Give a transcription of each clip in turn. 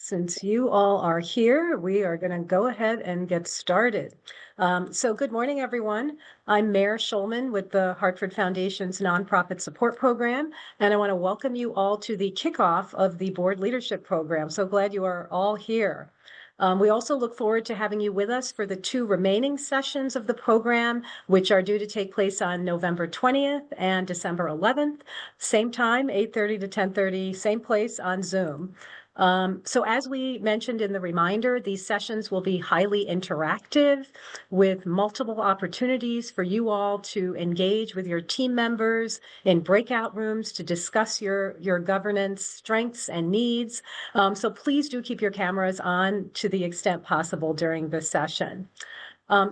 Since you all are here, we are going to go ahead and get started. So good morning, everyone. I'm Mayor Schulman with the Hartford Foundation's Nonprofit Support Program, and I want to welcome you all to the kickoff of the Board Leadership Program. So glad you are all here. We also look forward to having you with us for the 2 remaining sessions of the program, which are due to take place on November 20th and December 11th. Same time, 8:30 to 10:30, same place on Zoom. So as we mentioned in the reminder, these sessions will be highly interactive with multiple opportunities for you all to engage with your team members in breakout rooms to discuss your governance strengths and needs. So please do keep your cameras on to the extent possible during this session.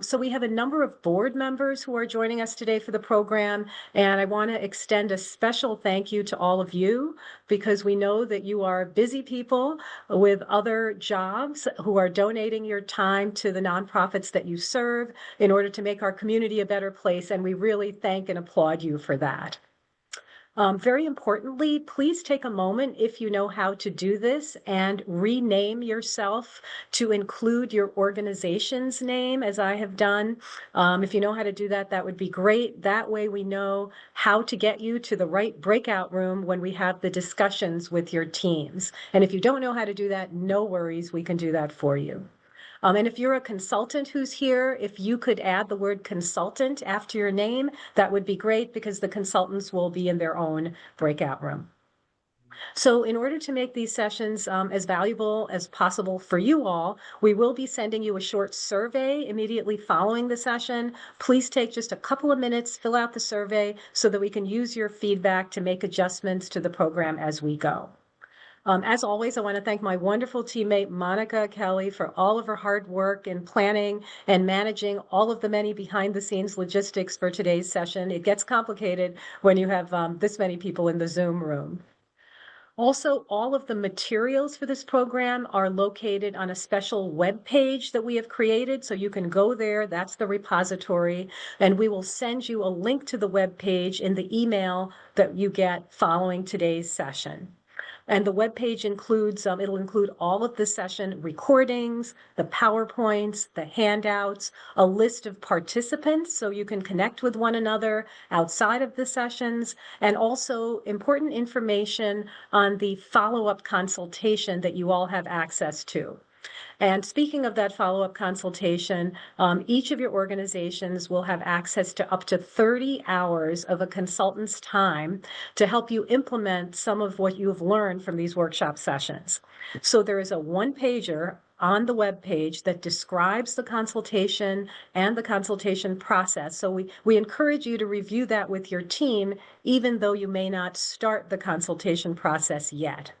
So we have a number of board members who are joining us today for the program, and I want to extend a special thank you to all of you because we know that you are busy people with other jobs who are donating your time to the nonprofits that you serve in order to make our community a better place, and we really thank and applaud you for that. Very importantly, please take a moment if you know how to do this and rename yourself to include your organization's name, as I have done. If you know how to do that, that would be great. That way we know how to get you to the right breakout room when we have the discussions with your teams. And if you don't know how to do that, no worries, we can do that for you. And if you're a consultant who's here, if you could add the word consultant after your name, that would be great because the consultants will be in their own breakout room. So in order to make these sessions as valuable as possible for you all, we will be sending you a short survey immediately following the session. Please take just a couple of minutes, fill out the survey so that we can use your feedback to make adjustments to the program as we go. As always, I want to thank my wonderful teammate, Monica Kelly, for all of her hard work in planning and managing all of the many behind-the-scenes logistics for today's session. It gets complicated when you have this many people in the Zoom room. Also, all of the materials for this program are located on a special web page that we have created, so you can go there. That's the repository, and we will send you a link to the web page in the email that you get following today's session. And the webpage includes, it'll include all of the session recordings, the PowerPoints, the handouts, a list of participants so you can connect with one another outside of the sessions, and also important information on the follow-up consultation that you all have access to. And speaking of that follow-up consultation, each of your organizations will have access to up to 30 hours of a consultant's time to help you implement some of what you've learned from these workshop sessions. So there is a one-pager on the web page that describes the consultation and the consultation process. So we encourage you to review that with your team, even though you may not start the consultation process yet.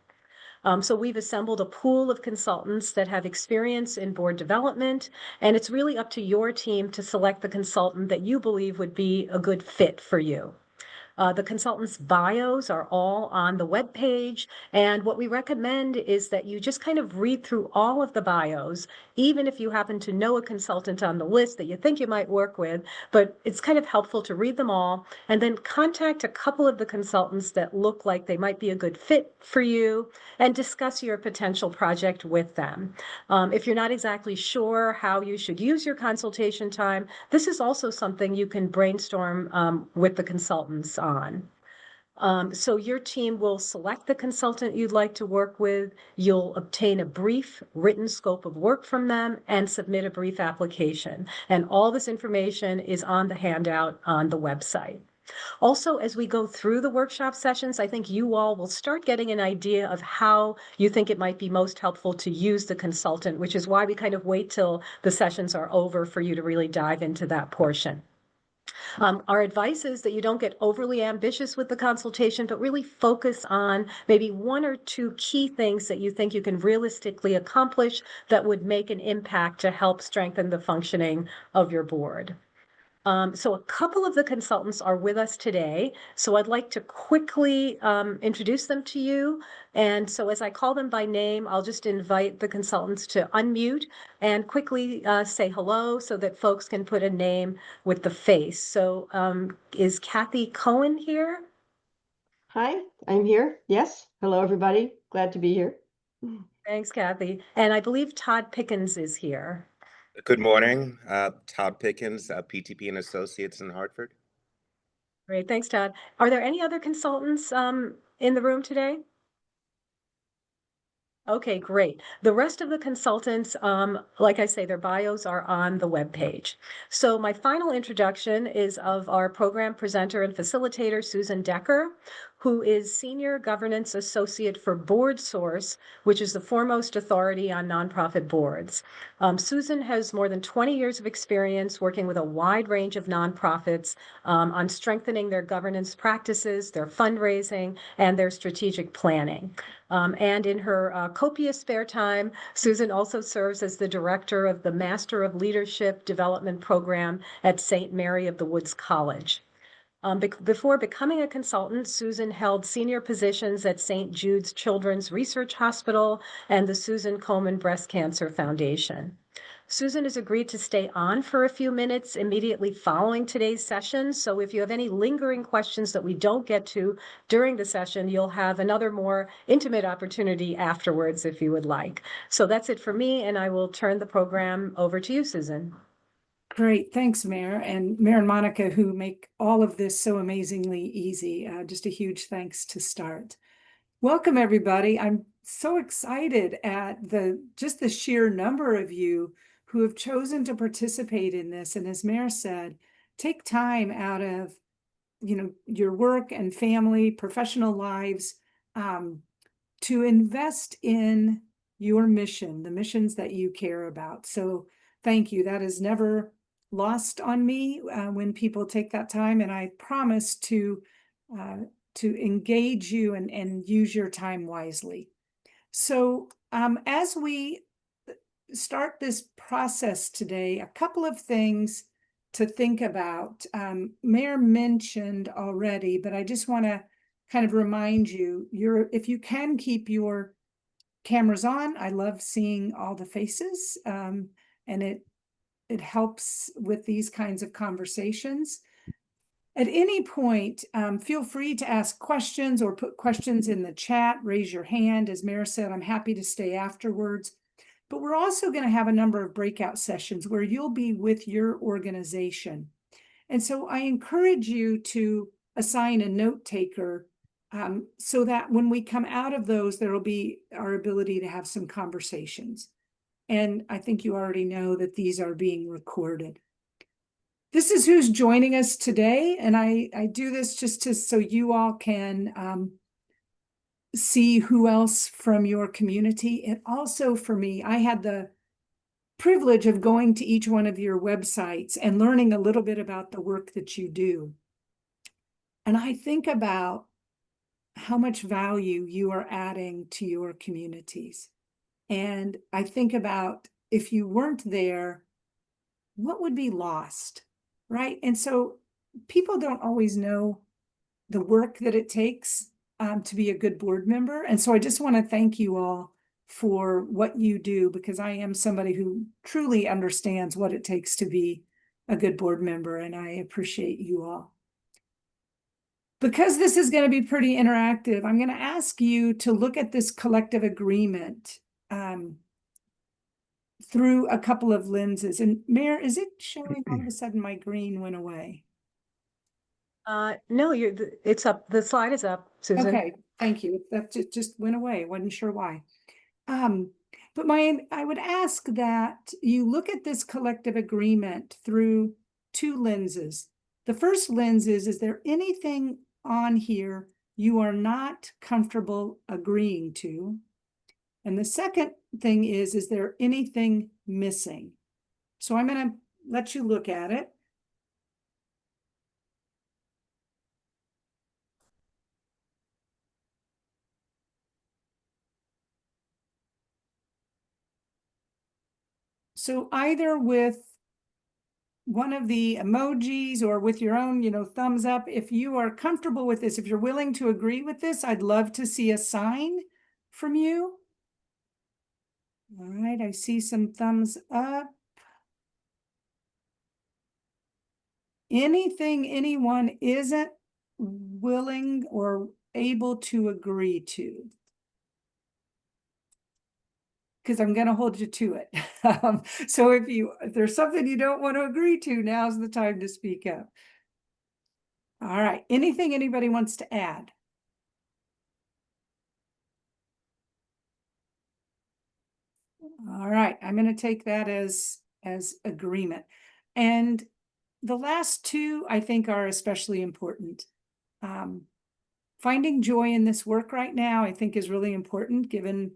So we've assembled a pool of consultants that have experience in board development, and it's really up to your team to select the consultant that you believe would be a good fit for you. The consultants' bios are all on the web page, and what we recommend is that you just kind of read through all of the bios, even if you happen to know a consultant on the list that you think you might work with, but it's kind of helpful to read them all, and then contact a couple of the consultants that look like they might be a good fit for you, and discuss your potential project with them. If you're not exactly sure how you should use your consultation time, this is also something you can brainstorm with the consultants on. So your team will select the consultant you'd like to work with. You'll obtain a brief written scope of work from them and submit a brief application. And all this information is on the handout on the website. Also, as we go through the workshop sessions, I think you all will start getting an idea of how you think it might be most helpful to use the consultant, which is why we kind of wait till the sessions are over for you to really dive into that portion. Our advice is that you don't get overly ambitious with the consultation, but really focus on maybe 1 or 2 key things that you think you can realistically accomplish that would make an impact to help strengthen the functioning of your board. So a couple of the consultants are with us today, so I'd like to quickly introduce them to you. And so as I call them by name, I'll just invite the consultants to unmute and quickly say hello so that folks can put a name with the face. So is Kathy Cohen here? Hi, I'm here. Yes. Hello, everybody. Glad to be here. Thanks, Kathy. And I believe Todd Pickens is here. Good morning, Todd Pickens, PTP and Associates in Hartford. Great, thanks, Todd. Are there any other consultants in the room today? Okay, great. The rest of the consultants, like I say, their bios are on the webpage. So my final introduction is of our program presenter and facilitator, Susan Decker, who is Senior Governance Associate for BoardSource, which is the foremost authority on nonprofit boards. Susan has more than 20 years of experience working with a wide range of nonprofits on strengthening their governance practices, their fundraising, and their strategic planning. And in her copious spare time, Susan also serves as the director of the Master of Leadership Development Program at St. Mary of the Woods College. Before becoming a consultant, Susan held senior positions at St. Jude's Children's Research Hospital and the Susan Komen Breast Cancer Foundation. Susan has agreed to stay on for a few minutes immediately following today's session. So if you have any lingering questions that we don't get to during the session, you'll have another more intimate opportunity afterwards if you would like. So that's it for me, and I will turn the program over to you, Susan. Great, thanks, Mayor, and Mayor and Monica, who make all of this so amazingly easy. Just a huge thanks to start. Welcome, everybody. I'm so excited at just the sheer number of you who have chosen to participate in this. And as Mayor said, take time out of your work and family, professional lives, to invest in your mission, the missions that you care about. So thank you. That is never lost on me when people take that time, and I promise to engage you and use your time wisely. So as we start this process today, a couple of things to think about. Mayor mentioned already, but I just want to kind of remind you, if you can keep your cameras on. I love seeing all the faces, and it helps with these kinds of conversations. At any point, feel free to ask questions or put questions in the chat, raise your hand. As Mayor said, I'm happy to stay afterwards. But we're also going to have a number of breakout sessions where you'll be with your organization. And so I encourage you to assign a note taker so that when we come out of those, there will be our ability to have some conversations. And I think you already know that these are being recorded. This is who's joining us today. And I do this just so you all can see who else from your community. And also for me, I had the privilege of going to each one of your websites and learning a little bit about the work that you do. And I think about how much value you are adding to your communities. And I think about if you weren't there, what would be lost, right? And so people don't always know the work that it takes to be a good board member. And so I just want to thank you all for what you do, because I am somebody who truly understands what it takes to be a good board member, and I appreciate you all. Because this is going to be pretty interactive, I'm going to ask you to look at this collective agreement through a couple of lenses. And Mayor, is it showing all of a sudden my green went away? No, it's up. The slide is up, Susan. Okay, thank you. That just went away. Wasn't sure why. But I would ask that you look at this collective agreement through two lenses. The first lens is there anything on here you are not comfortable agreeing to? And the second thing is there anything missing? So I'm going to let you look at it. So either with one of the emojis or with your own, thumbs up, if you are comfortable with this, if you're willing to agree with this, I'd love to see a sign from you. All right, I see some thumbs up. Anything anyone isn't willing or able to agree to? because I'm going to hold you to it. So if there's something you don't want to agree to, now's the time to speak up. All right. Anything anybody wants to add? All right. I'm going to take that as agreement. And the last two, I think, are especially important. Finding joy in this work right now, I think, is really important given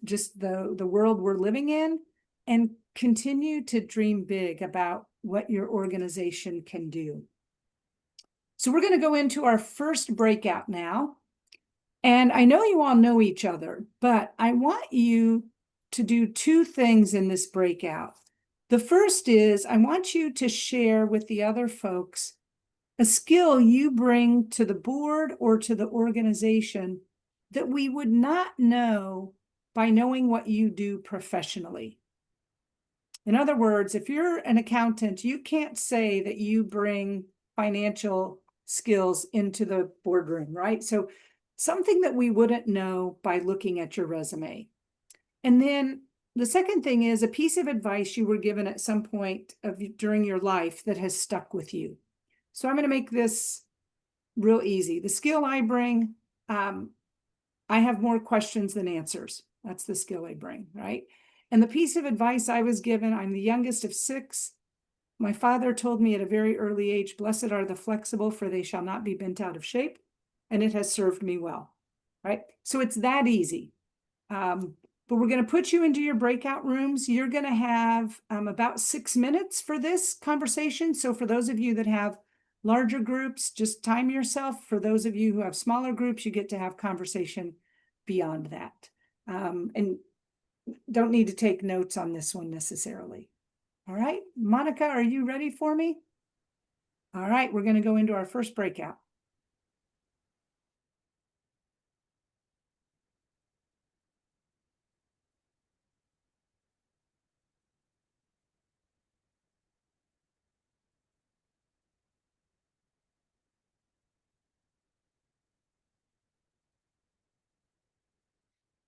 just the world we're living in, and continue to dream big about what your organization can do. So we're going to go into our first breakout now. And I know you all know each other, but I want you to do two things in this breakout. The first is I want you to share with the other folks a skill you bring to the board or to the organization that we would not know by knowing what you do professionally. In other words, if you're an accountant, you can't say that you bring financial skills into the boardroom, right? So something that we wouldn't know by looking at your resume. And then the second thing is a piece of advice you were given at some point during your life that has stuck with you. So I'm going to make this real easy. The skill I bring, I have more questions than answers. That's the skill I bring, right? And the piece of advice I was given, I'm the youngest of 6. My father told me at a very early age, blessed are the flexible, for they shall not be bent out of shape. And it has served me well, right? So it's that easy. But we're going to put you into your breakout rooms. You're going to have about 6 minutes for this conversation. So for those of you that have larger groups, just time yourself. For those of you who have smaller groups, you get to have conversation beyond that. And don't need to take notes on this one necessarily. All right, Monica, are you ready for me? All right, we're going to go into our first breakout.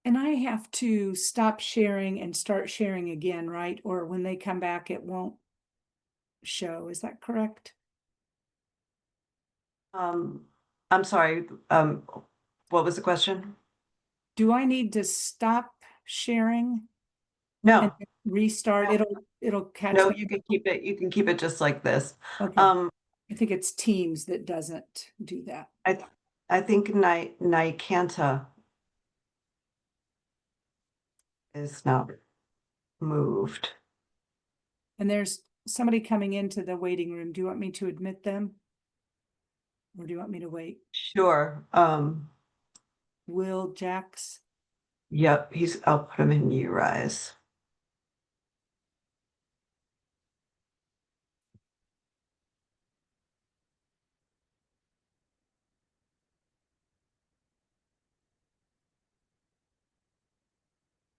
And I have to stop sharing and start sharing again, right? Or when they come back, it won't show. Is that correct? I'm sorry, what was the question? Do I need to stop sharing and No, restart? No. It'll catch no, me. you can keep it just like this. Okay. I think it's Teams that doesn't do that. I think Nikanta is not moved. And there's somebody coming into the waiting room. Do you want me to admit them? Or do you want me to wait? Sure, Will Jax? yep, I'll put him in you rise.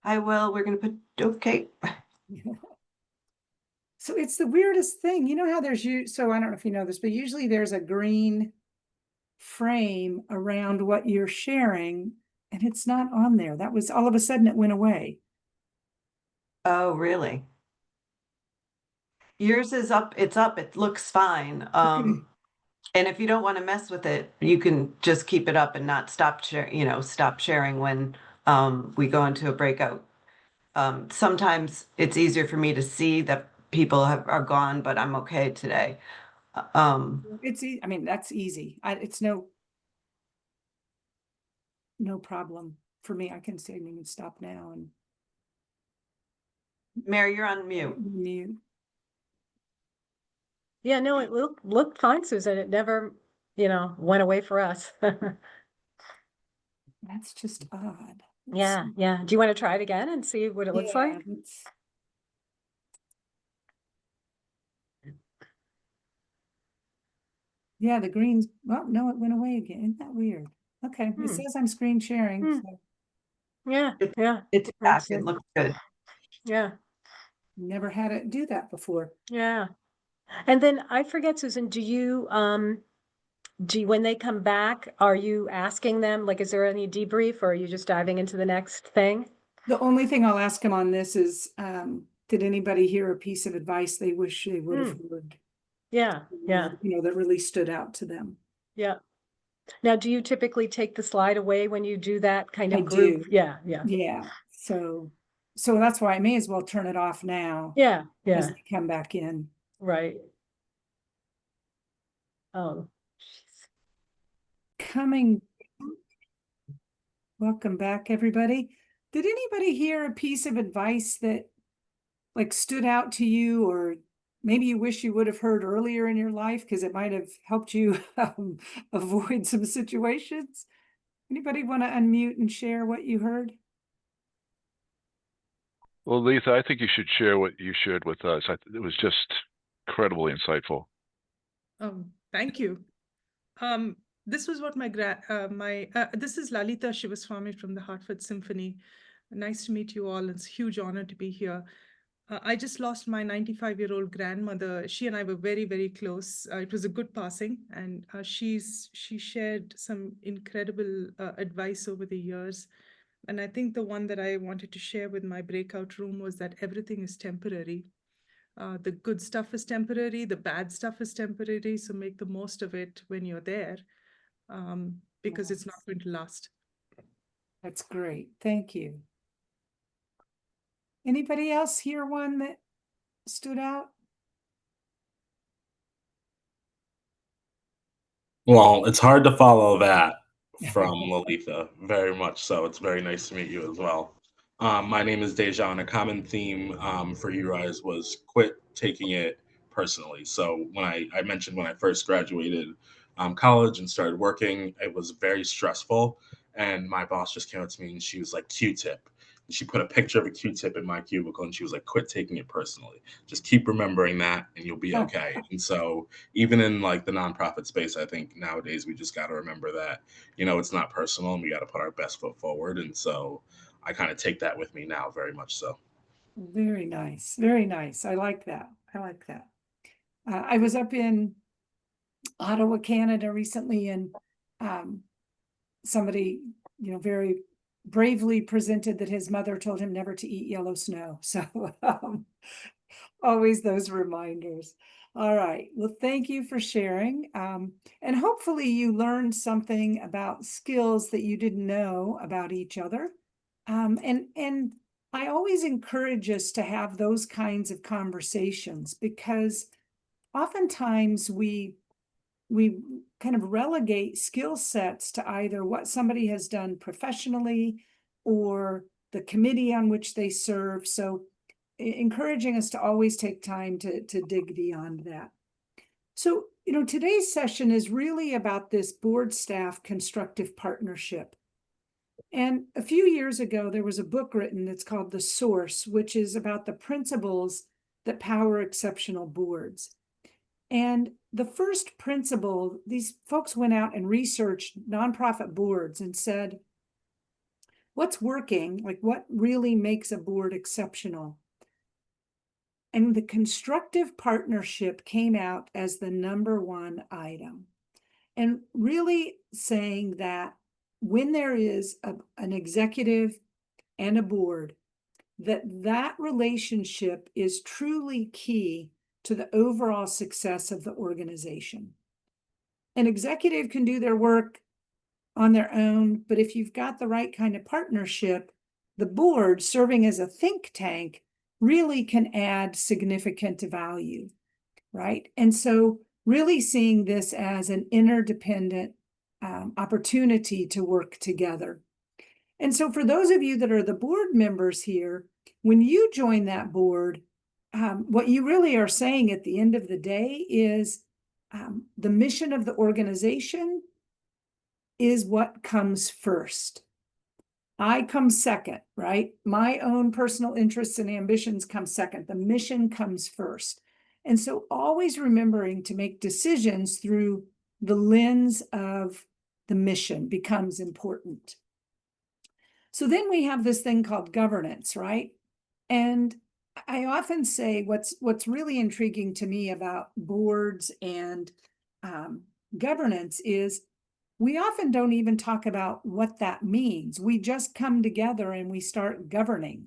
I will, we're gonna put, okay. So it's the weirdest thing. You know how so I don't know if you know this, but usually there's a green frame around what you're sharing, and it's not on there. That was all of a sudden it went away. Oh, really? Yours is up, it looks fine. And if you don't want to mess with it, you can just keep it up and not stop sharing when we go into a breakout. Sometimes it's easier for me to see that people are gone, but I'm okay today. I mean, that's easy. It's no problem for me. I can say we can stop now and Mary, you're on mute. mute. Yeah, no, it looked fine, Susan. It never, went away for us. That's just odd. Yeah, yeah. Do you want to try it again and see what it looks like? Yeah, the greens, well, no, it went away again. Isn't that weird? Okay, it says I'm screen sharing. Hmm. So Yeah, yeah. It's back. It looks good. Yeah, never had it do that before. yeah. And then I forget, Susan, when they come back, are you asking them, like, is there any debrief or are you just diving into the next thing? The only thing I'll ask him on this is, did anybody hear a piece of advice they wish they would have heard? Yeah, yeah, That really stood out to them. yeah. Now, do you typically take the slide away when you do that kind I of group? do. Yeah, yeah, Yeah. So that's why I may as well turn it off now yeah, as yeah, they come back in. right. Oh, Coming. Welcome back, everybody. Did anybody hear a piece of advice that like stood out to you, or maybe you wish you would have heard earlier in your life because it might have helped you avoid some situations? Anybody want to unmute and share what you heard? Well, Letha, I think you should share what you shared with us. It was just incredibly insightful. Thank you. This was what this is Lalita Shivaswamy from the Hartford Symphony. Nice to meet you all. It's a huge honor to be here. I just lost my 95-year-old grandmother. She and I were very, very close. It was a good passing, and she shared some incredible advice over the years. And I think the one that I wanted to share with my breakout room was that everything is temporary. The good stuff is temporary, the bad stuff is temporary. So make the most of it when you're there, because it's not going to last. That's great. Thank you. Anybody else hear one that stood out? Well, it's hard to follow that from Lalitha, very much so. It's very nice to meet you as well. My name is Dejan. A common theme for you guys was quit taking it personally. So when I mentioned when I first graduated college and started working, it was very stressful. And my boss just came up to me and she was like, Q-tip. And she put a picture of a Q-tip in my cubicle and she was like, quit taking it personally. Just keep remembering that and you'll be okay. And so even in like the nonprofit space, I think nowadays we just got to remember that, it's not personal and we got to put our best foot forward. And so I kind of take that with me now, very much so. Very nice. Very nice. I like that. I like that. I was up in Ottawa, Canada recently, and somebody, very bravely presented that his mother told him never to eat yellow snow. So always those reminders. All right. Well, thank you for sharing. And hopefully you learned something about skills that you didn't know about each other. And I always encourage us to have those kinds of conversations because oftentimes we kind of relegate skill sets to either what somebody has done professionally or the committee on which they serve. So encouraging us to always take time to dig beyond that. So, today's session is really about this board staff constructive partnership. And a few years ago, there was a book written that's called The Source, which is about the principles that power exceptional boards. And the first principle, these folks went out and researched nonprofit boards and said, what's working? Like what really makes a board exceptional? And the constructive partnership came out as the #1 item. And really saying that when there is an executive and a board, that relationship is truly key to the overall success of the organization. An executive can do their work on their own, but if you've got the right kind of partnership, the board serving as a think tank really can add significant value, right? And so really seeing this as an interdependent opportunity to work together. And so for those of you that are the board members here, when you join that board, what you really are saying at the end of the day is the mission of the organization is what comes first. I come second, right? My own personal interests and ambitions come second. The mission comes first. And so always remembering to make decisions through the lens of the mission becomes important. So then we have this thing called governance, right? And I often say what's really intriguing to me about boards and governance is we often don't even talk about what that means. We just come together and we start governing.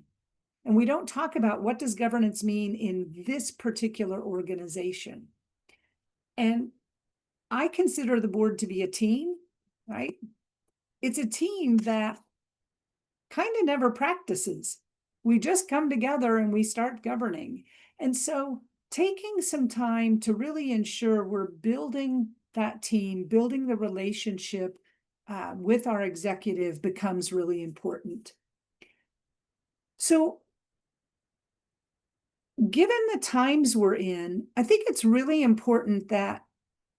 And we don't talk about what does governance mean in this particular organization. And I consider the board to be a team, right? It's a team that kind of never practices. We just come together and we start governing. And so taking some time to really ensure we're building that team, building the relationship with our executive becomes really important. So given the times we're in, I think it's really important that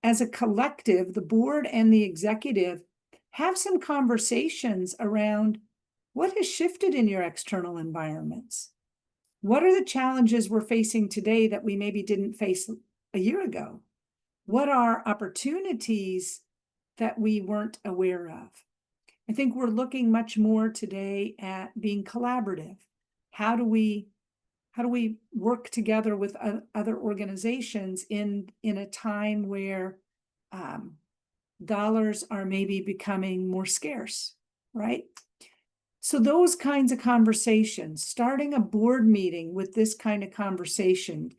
as a collective, the board and the executive have some conversations around what has shifted in your external environments. What are the challenges we're facing today that we maybe didn't face a year ago? What are opportunities that we weren't aware of? I think we're looking much more today at being collaborative. How do we work together with other organizations in a time where dollars are maybe becoming more scarce, right? So those kinds of conversations, starting a board meeting with this kind of conversation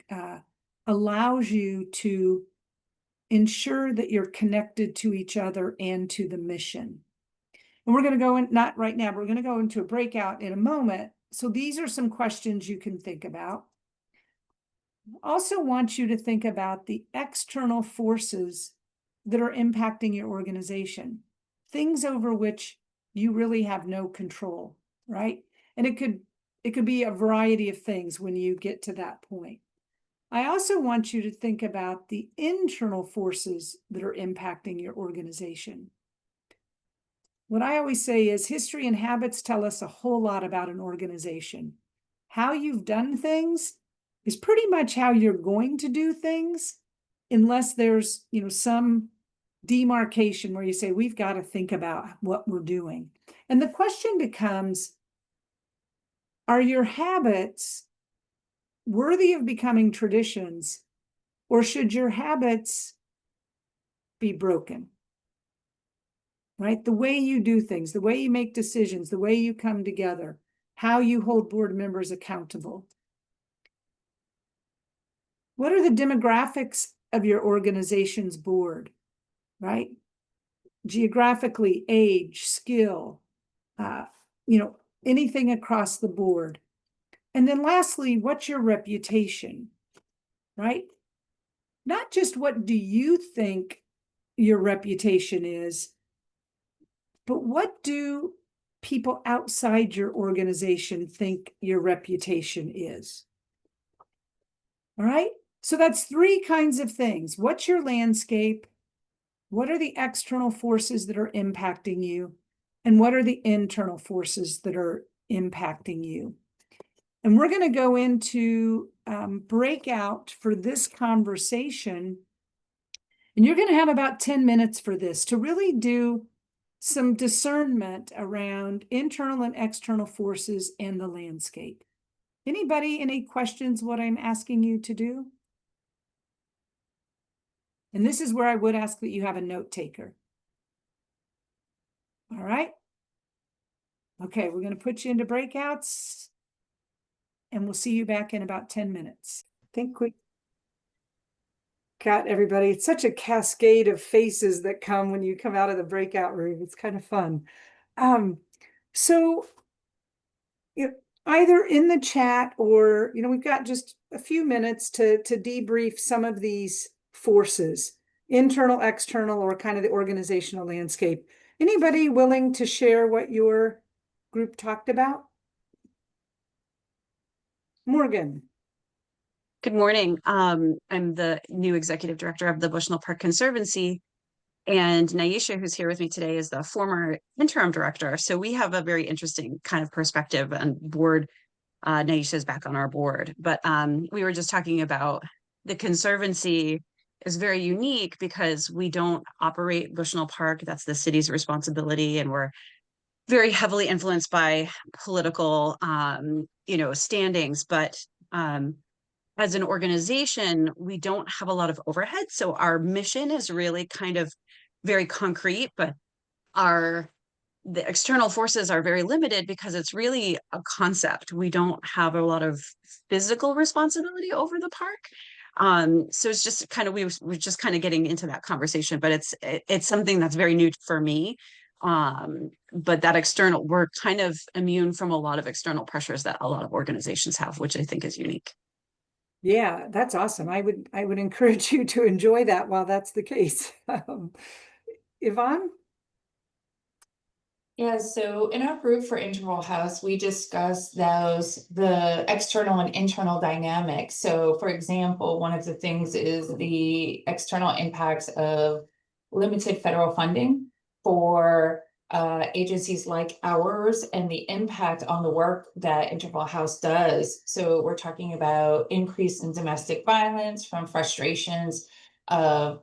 allows you to ensure that you're connected to each other and to the mission. And we're going to go in, not right now, but we're going to go into a breakout in a moment. So these are some questions you can think about. Also want you to think about the external forces that are impacting your organization, things over which you really have no control, right? And it could be a variety of things when you get to that point. I also want you to think about the internal forces that are impacting your organization. What I always say is history and habits tell us a whole lot about an organization. How you've done things is pretty much how you're going to do things, unless there's, some demarcation where you say, we've got to think about what we're doing. And the question becomes, are your habits worthy of becoming traditions, or should your habits be broken? Right? The way you do things, the way you make decisions, the way you come together, how you hold board members accountable. What are the demographics of your organization's board, right? Geographically, age, skill, anything across the board. And then lastly, what's your reputation, right? Not just what do you think your reputation is, but what do people outside your organization think your reputation is? All right, so that's 3 kinds of things. What's your landscape? What are the external forces that are impacting you? And what are the internal forces that are impacting you? And we're going to go into breakout for this conversation. And you're going to have about 10 minutes for this to really do some discernment around internal and external forces and the landscape. Anybody, any questions what I'm asking you to do? And this is where I would ask that you have a note taker. All right. Okay, we're going to put you into breakouts and we'll see you back in about 10 minutes. I think we got everybody. It's such a cascade of faces that come when you come out of the breakout room. It's kind of fun. So either in the chat or, we've got just a few minutes to debrief some of these forces, internal, external, or kind of the organizational landscape. Anybody willing to share what your group talked about? Morgan. Good morning. I'm the new executive director of the Bushnell Park Conservancy, and Naisha, who's here with me today, is the former interim director. So we have a very interesting kind of perspective on board. Naisha's back on our board, but we were just talking about the Conservancy is very unique because we don't operate Bushnell Park. That's the city's responsibility, and we're very heavily influenced by political, standings. But as an organization, we don't have a lot of overhead. So our mission is really kind of very concrete, but the external forces are very limited because it's really a concept. We don't have a lot of physical responsibility over the park. So it's just kind of, we're just kind of getting into that conversation, but it's something that's very new for me. But that external, we're kind of immune from a lot of external pressures that a lot of organizations have, which I think is unique. Yeah, that's awesome. I would encourage you to enjoy that while that's the case. Yvonne? Yeah, so in our group for Interval House, we discussed the external and internal dynamics. So for example, one of the things is the external impacts of limited federal funding for agencies like ours and the impact on the work that Interval House does. So we're talking about increase in domestic violence from frustrations of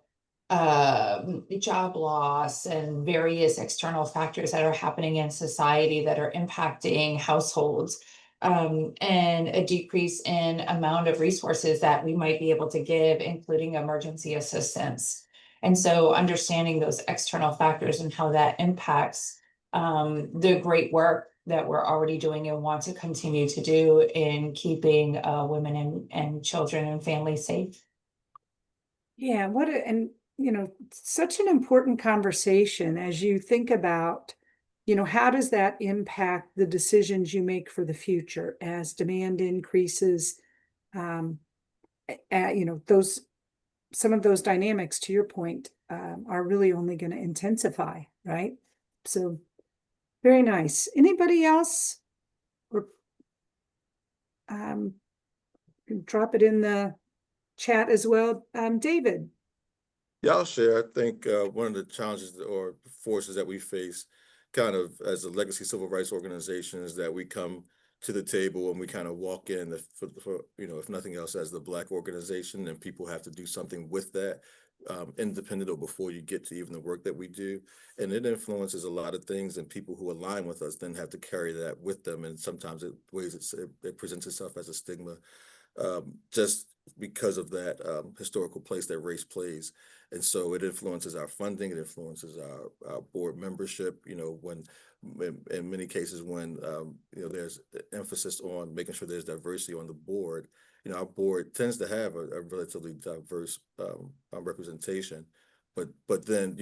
job loss and various external factors that are happening in society that are impacting households, and a decrease in amount of resources that we might be able to give, including emergency assistance. And so understanding those external factors and how that impacts the great work that we're already doing and want to continue to do in keeping women and children and families safe. Yeah, and such an important conversation as you think about, how does that impact the decisions you make for the future as demand increases? Some of those dynamics, to your point, are really only going to intensify, right? So very nice. Anybody else? Or drop it in the chat as well. David. Yeah, I'll share. I think one of the challenges or forces that we face kind of as a legacy civil rights organization is that we come to the table and we kind of walk in for if nothing else, as the Black organization, and people have to do something with that, independent or before you get to even the work that we do. And it influences a lot of things, and people who align with us then have to carry that with them. And sometimes it presents itself as a stigma, just because of that historical place that race plays. And so it influences our funding, it influences our board membership, when in many cases when there's emphasis on making sure there's diversity on the board, our board tends to have a relatively diverse representation. But then,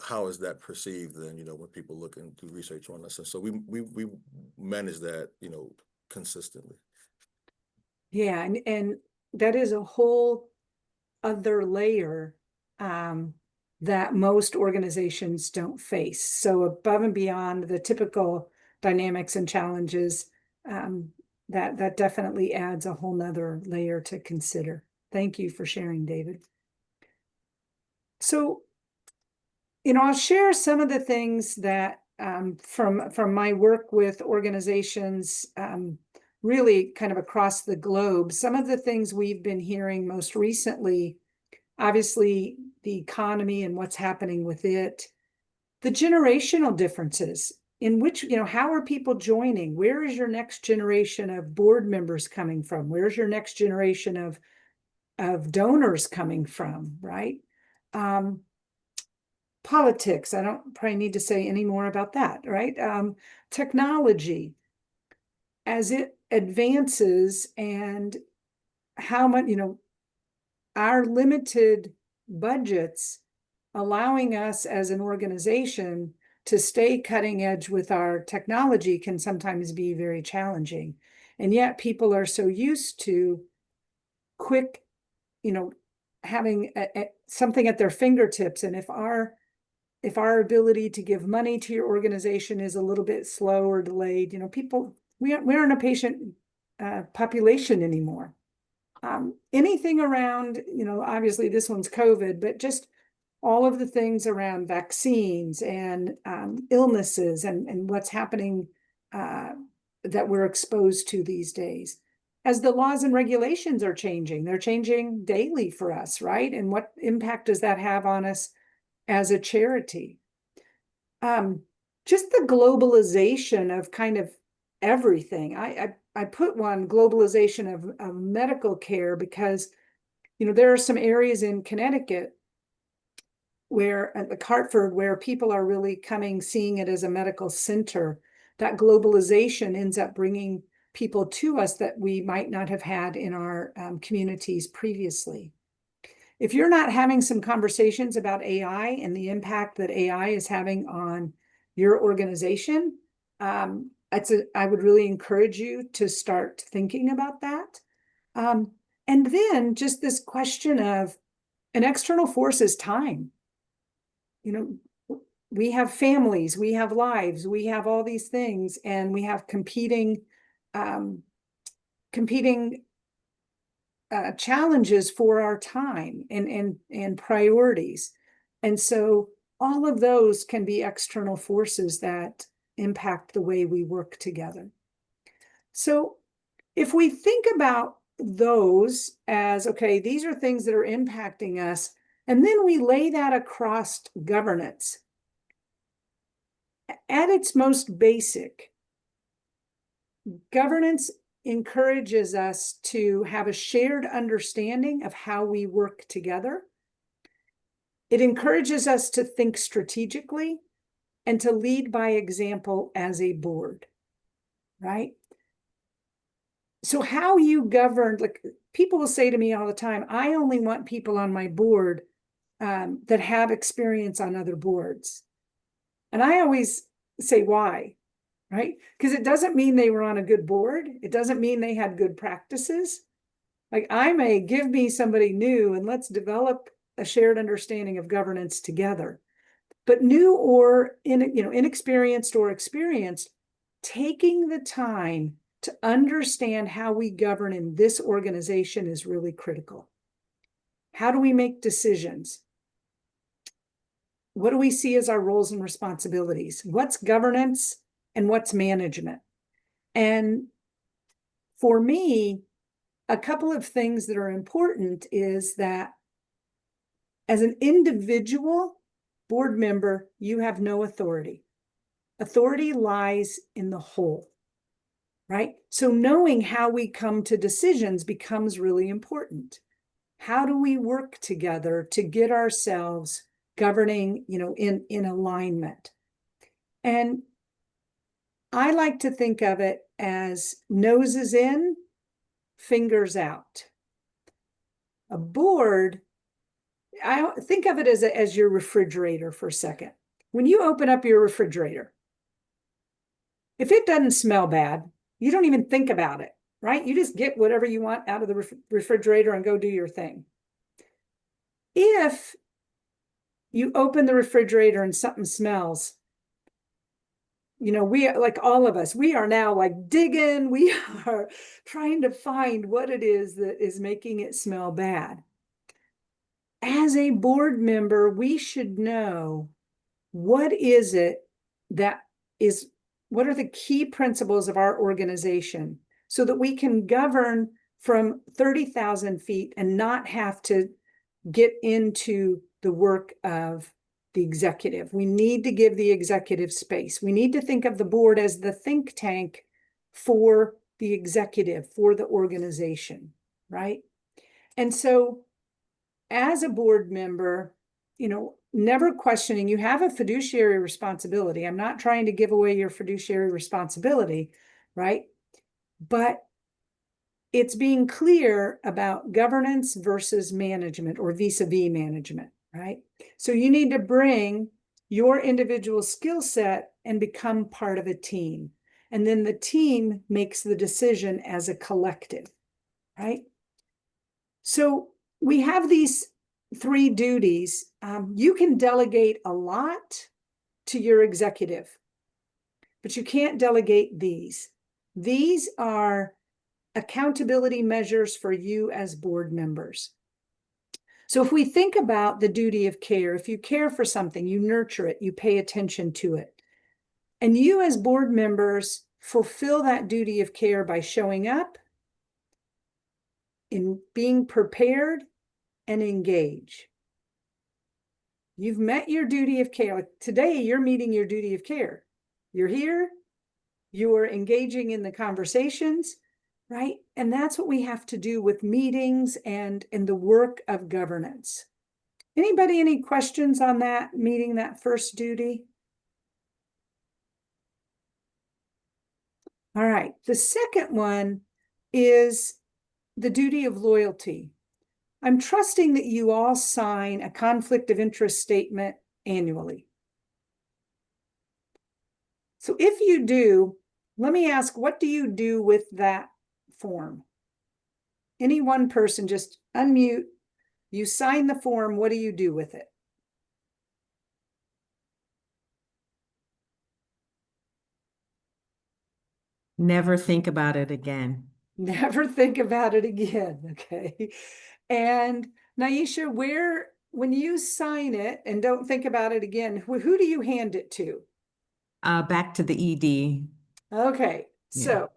how is that perceived then, when people look and do research on us? And so we manage that, consistently. Yeah, and that is a whole other layer that most organizations don't face. So above and beyond the typical dynamics and challenges, that definitely adds a whole nother layer to consider. Thank you for sharing, David. So, I'll share some of the things that from my work with organizations, really kind of across the globe. Some of the things we've been hearing most recently, obviously the economy and what's happening with it, the generational differences in which, how are people joining? Where is your next generation of board members coming from? Where's your next generation of donors coming from, right? Politics, I don't probably need to say any more about that, right? Technology, as it advances, and how much, our limited budgets allowing us as an organization to stay cutting edge with our technology can sometimes be very challenging. And yet people are so used to quick, having something at their fingertips. And if our ability to give money to your organization is a little bit slow or delayed, people, we aren't a patient population anymore. Anything around, obviously this one's COVID, but just all of the things around vaccines and illnesses and what's happening that we're exposed to these days. As the laws and regulations are changing, they're changing daily for us, right? And what impact does that have on us as a charity? Just the globalization of kind of everything. I put one, globalization of medical care, because there are some areas in Connecticut where at the Hartford, where people are really seeing it as a medical center, that globalization ends up bringing people to us that we might not have had in our communities previously. If you're not having some conversations about AI and the impact that AI is having on your organization, I would really encourage you to start thinking about that. And then just this question of an external force is time. We have families, we have lives, we have all these things, and we have competing challenges for our time and priorities. And so all of those can be external forces that impact the way we work together. So if we think about those as, okay, these are things that are impacting us, and then we lay that across governance. At its most basic, governance encourages us to have a shared understanding of how we work together. It encourages us to think strategically and to lead by example as a board, right? So how you govern, like people will say to me all the time, I only want people on my board that have experience on other boards. And I always say, why? Right? Because it doesn't mean they were on a good board. It doesn't mean they had good practices. Like give me somebody new and let's develop a shared understanding of governance together. But new or inexperienced or experienced, taking the time to understand how we govern in this organization is really critical. How do we make decisions? What do we see as our roles and responsibilities? What's governance and what's management? And for me, a couple of things that are important is that as an individual board member, you have no authority. Authority lies in the whole, right? So knowing how we come to decisions becomes really important. How do we work together to get ourselves governing, in alignment? And I like to think of it as noses in, fingers out. A board, I think of it as your refrigerator for a second. When you open up your refrigerator, if it doesn't smell bad, you don't even think about it, right? You just get whatever you want out of the refrigerator and go do your thing. If you open the refrigerator and something smells, we, like all of us, we are now like digging, we are trying to find what it is that is making it smell bad. As a board member, we should know what is it that is, what are the key principles of our organization so that we can govern from 30,000 feet and not have to get into the work of the executive. We need to give the executive space. We need to think of the board as the think tank for the executive, for the organization, right? And so as a board member, never questioning, you have a fiduciary responsibility. I'm not trying to give away your fiduciary responsibility, right? But it's being clear about governance versus management or vis-a-vis management, right? So you need to bring your individual skill set and become part of a team. And then the team makes the decision as a collective, right? So we have these 3 duties. You can delegate a lot to your executive, but you can't delegate these. These are accountability measures for you as board members. So if we think about the duty of care, if you care for something, you nurture it, you pay attention to it. And you as board members fulfill that duty of care by showing up, in being prepared, and engage. You've met your duty of care. Like today, you're meeting your duty of care. You're here, you're engaging in the conversations, right? And that's what we have to do with meetings and in the work of governance. Anybody, any questions on that, meeting that first duty? All right, the second one is the duty of loyalty. I'm trusting that you all sign a conflict of interest statement annually. So if you do, let me ask, what do you do with that form? Any one person, just unmute. You sign the form, what do you do with it? Never think about it again. Never think about it again, okay? And Naisha, when you sign it and don't think about it again, who do you hand it to? Back to the ED. Okay, so,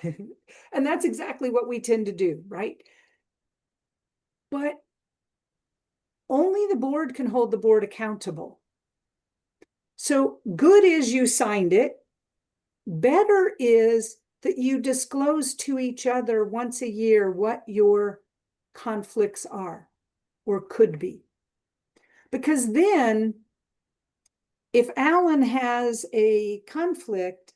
and that's exactly what we tend to do, right? But only the board can hold the board accountable. So good is you signed it. Better is that you disclose to each other once a year what your conflicts are or could be. Because then, if Alan has a conflict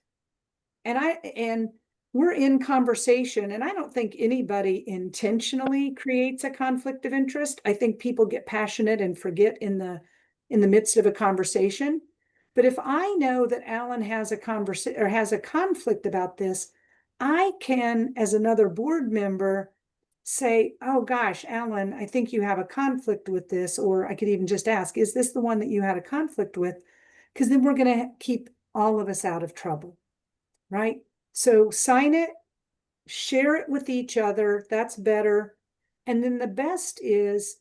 and we're in conversation, and I don't think anybody intentionally creates a conflict of interest. I think people get passionate and forget in the midst of a conversation. But if I know that Alan has a conversation or has a conflict about this, I can, as another board member, say, oh gosh, Alan, I think you have a conflict with this. Or I could even just ask, is this the one that you had a conflict with? Because then we're going to keep all of us out of trouble, right? So sign it, share it with each other. That's better. And then the best is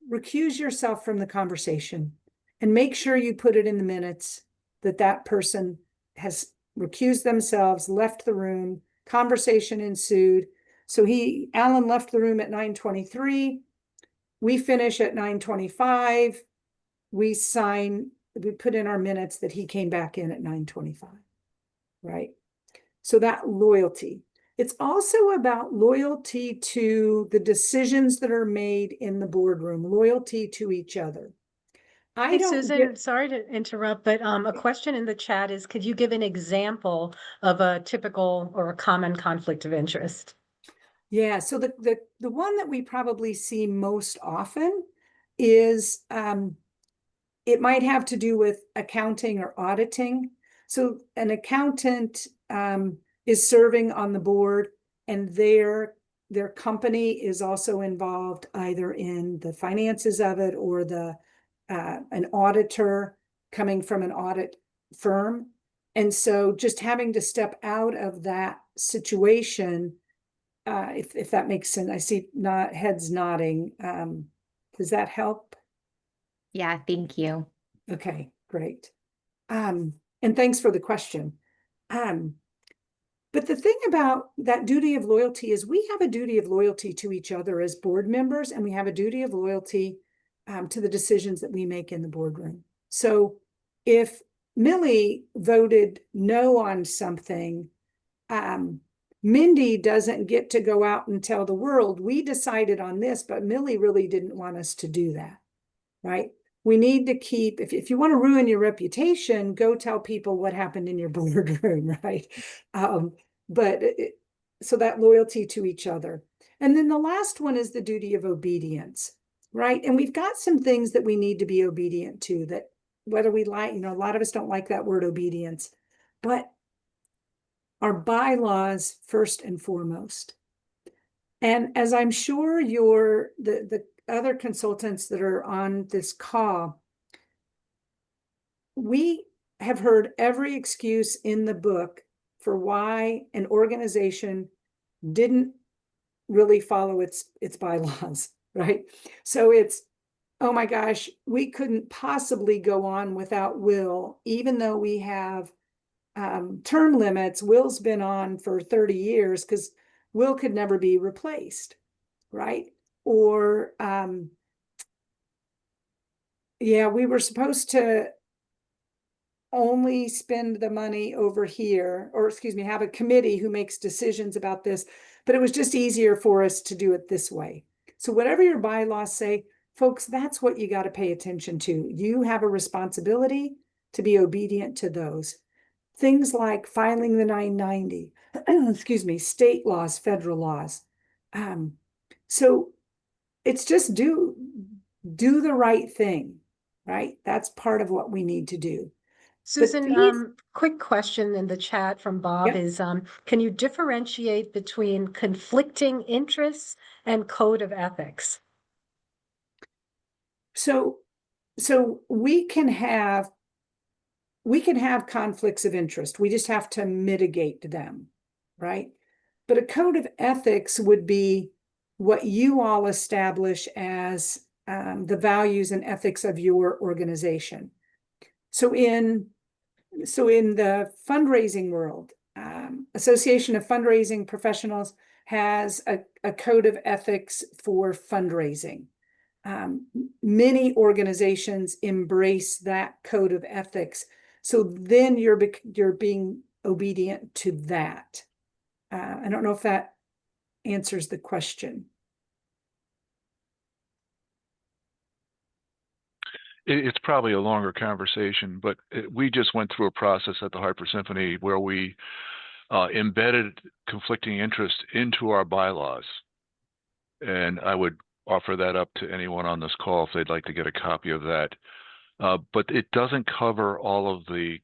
recuse yourself from the conversation and make sure you put it in the minutes that that person has recused themselves, left the room, conversation ensued. So Alan left the room at 9:23. We finish at 9:25. We put in our minutes that he came back in at 9:25, right? So that loyalty. It's also about loyalty to the decisions that are made in the boardroom, loyalty to each other. Hey, Susan, sorry to interrupt, but a question in the chat is, could you give an example of a typical or a common conflict of interest? Yeah, so the one that we probably see most often is it might have to do with accounting or auditing. So an accountant is serving on the board, and their company is also involved either in the finances of it or an auditor coming from an audit firm. And so just having to step out of that situation, if that makes sense. I see heads nodding. Does that help? Yeah, thank you. Okay, great. And thanks for the question. But the thing about that duty of loyalty is we have a duty of loyalty to each other as board members, and we have a duty of loyalty to the decisions that we make in the boardroom. So if Millie voted no on something, Mindy doesn't get to go out and tell the world, we decided on this, but Millie really didn't want us to do that, right? We need to keep, if you want to ruin your reputation, go tell people what happened in your boardroom, right? So that loyalty to each other. And then the last one is the duty of obedience, right? And we've got some things that we need to be obedient to, that whether we like, a lot of us don't like that word obedience, but our bylaws first and foremost. And as I'm sure the other consultants that are on this call, we have heard every excuse in the book for why an organization didn't really follow its bylaws, right? So it's, oh my gosh, we couldn't possibly go on without Will, even though we have term limits. Will's been on for 30 years because Will could never be replaced, right? Or, we were supposed to only spend the money over here, or excuse me, have a committee who makes decisions about this, but it was just easier for us to do it this way. So whatever your bylaws say, folks, that's what you got to pay attention to. You have a responsibility to be obedient to those. Things like filing the 990, excuse me, state laws, federal laws. So it's just do the right thing, right? That's part of what we need to do. Susan, quick question in the chat from Bob Yep. is, can you differentiate between conflicting interests and code of ethics? So we can have conflicts of interest. We just have to mitigate them, right? But a code of ethics would be what you all establish as the values and ethics of your organization. So in the fundraising world, Association of Fundraising Professionals has a code of ethics for fundraising. Many organizations embrace that code of ethics. So then you're being obedient to that. I don't know if that answers the question. It's probably a longer conversation, but we just went through a process at the Hartford Symphony where we embedded conflicting interest into our bylaws. And I would offer that up to anyone on this call if they'd like to get a copy of that. But it doesn't cover all of the